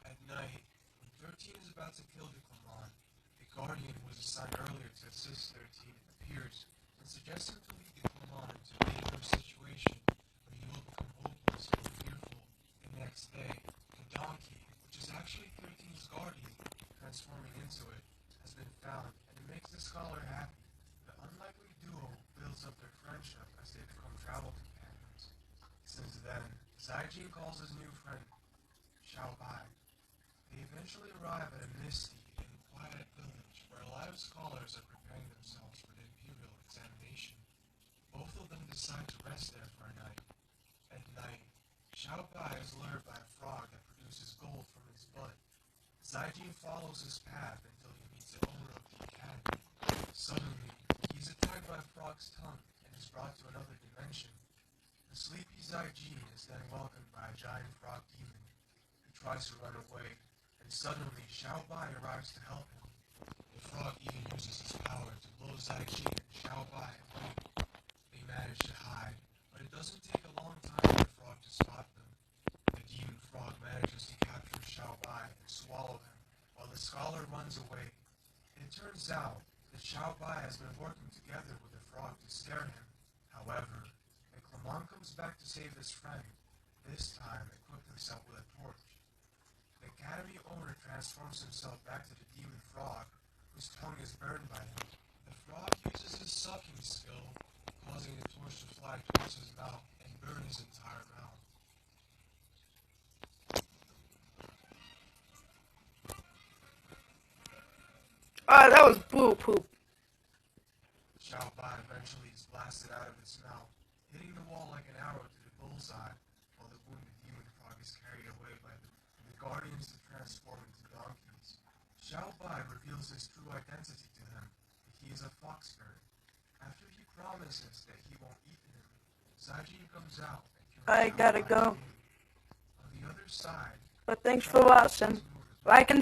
At night, when 13 is about to kill the Kaman, a guardian who was assigned earlier to assist 13 appears and suggests him to lead the Kaman into a dangerous situation where he will become hopeless and fearful. The next day, the donkey, which is actually 13's guardian, transforming into it, has been found, and it makes the scholar happy. The unlikely duo builds up their friendship as they become travel companions. Since then, Zaijin calls his new friend Xiaobai. They eventually arrive at a misty and quiet village where a lot of scholars are preparing themselves for the imperial examination. Both of them decide to rest there for a night. At night, Xiaobai is lured by a frog that produces gold from his butt. Zaijin follows his path until he meets the owner of the academy. Suddenly, he is attacked by a frog's tongue and is brought to another dimension. The sleepy Zaijin is then welcomed by a giant frog demon. He tries to run away, and suddenly Xiaobai arrives to help him. The frog even uses his power to blow Zaijin and Xiaobai away. They manage to hide, but it doesn't take a long time for the frog to spot them. The demon frog manages to capture Xiaobai and swallow him, while the scholar runs away. It turns out that Xiaobai has been working together with the frog to scare him. However, when Clement comes back to save his friend, this time equipped himself with a torch. The academy owner transforms himself back to the demon frog, whose tongue is burned by him. The frog uses his sucking skill, causing the torch to fly towards his mouth and burn his entire mouth. Ah, that was boo poop. Xiaobai eventually is blasted out of its mouth, hitting the wall like an arrow to the bullseye, while the wounded demon frog is carried away by the guardians to transform into donkeys. Xiaobai reveals his true identity to him, that he is a fox spirit. After he promises that he won't eat him, Sajin comes out and kills I him gotta by go. day. On the other side, But thanks for watching. Like and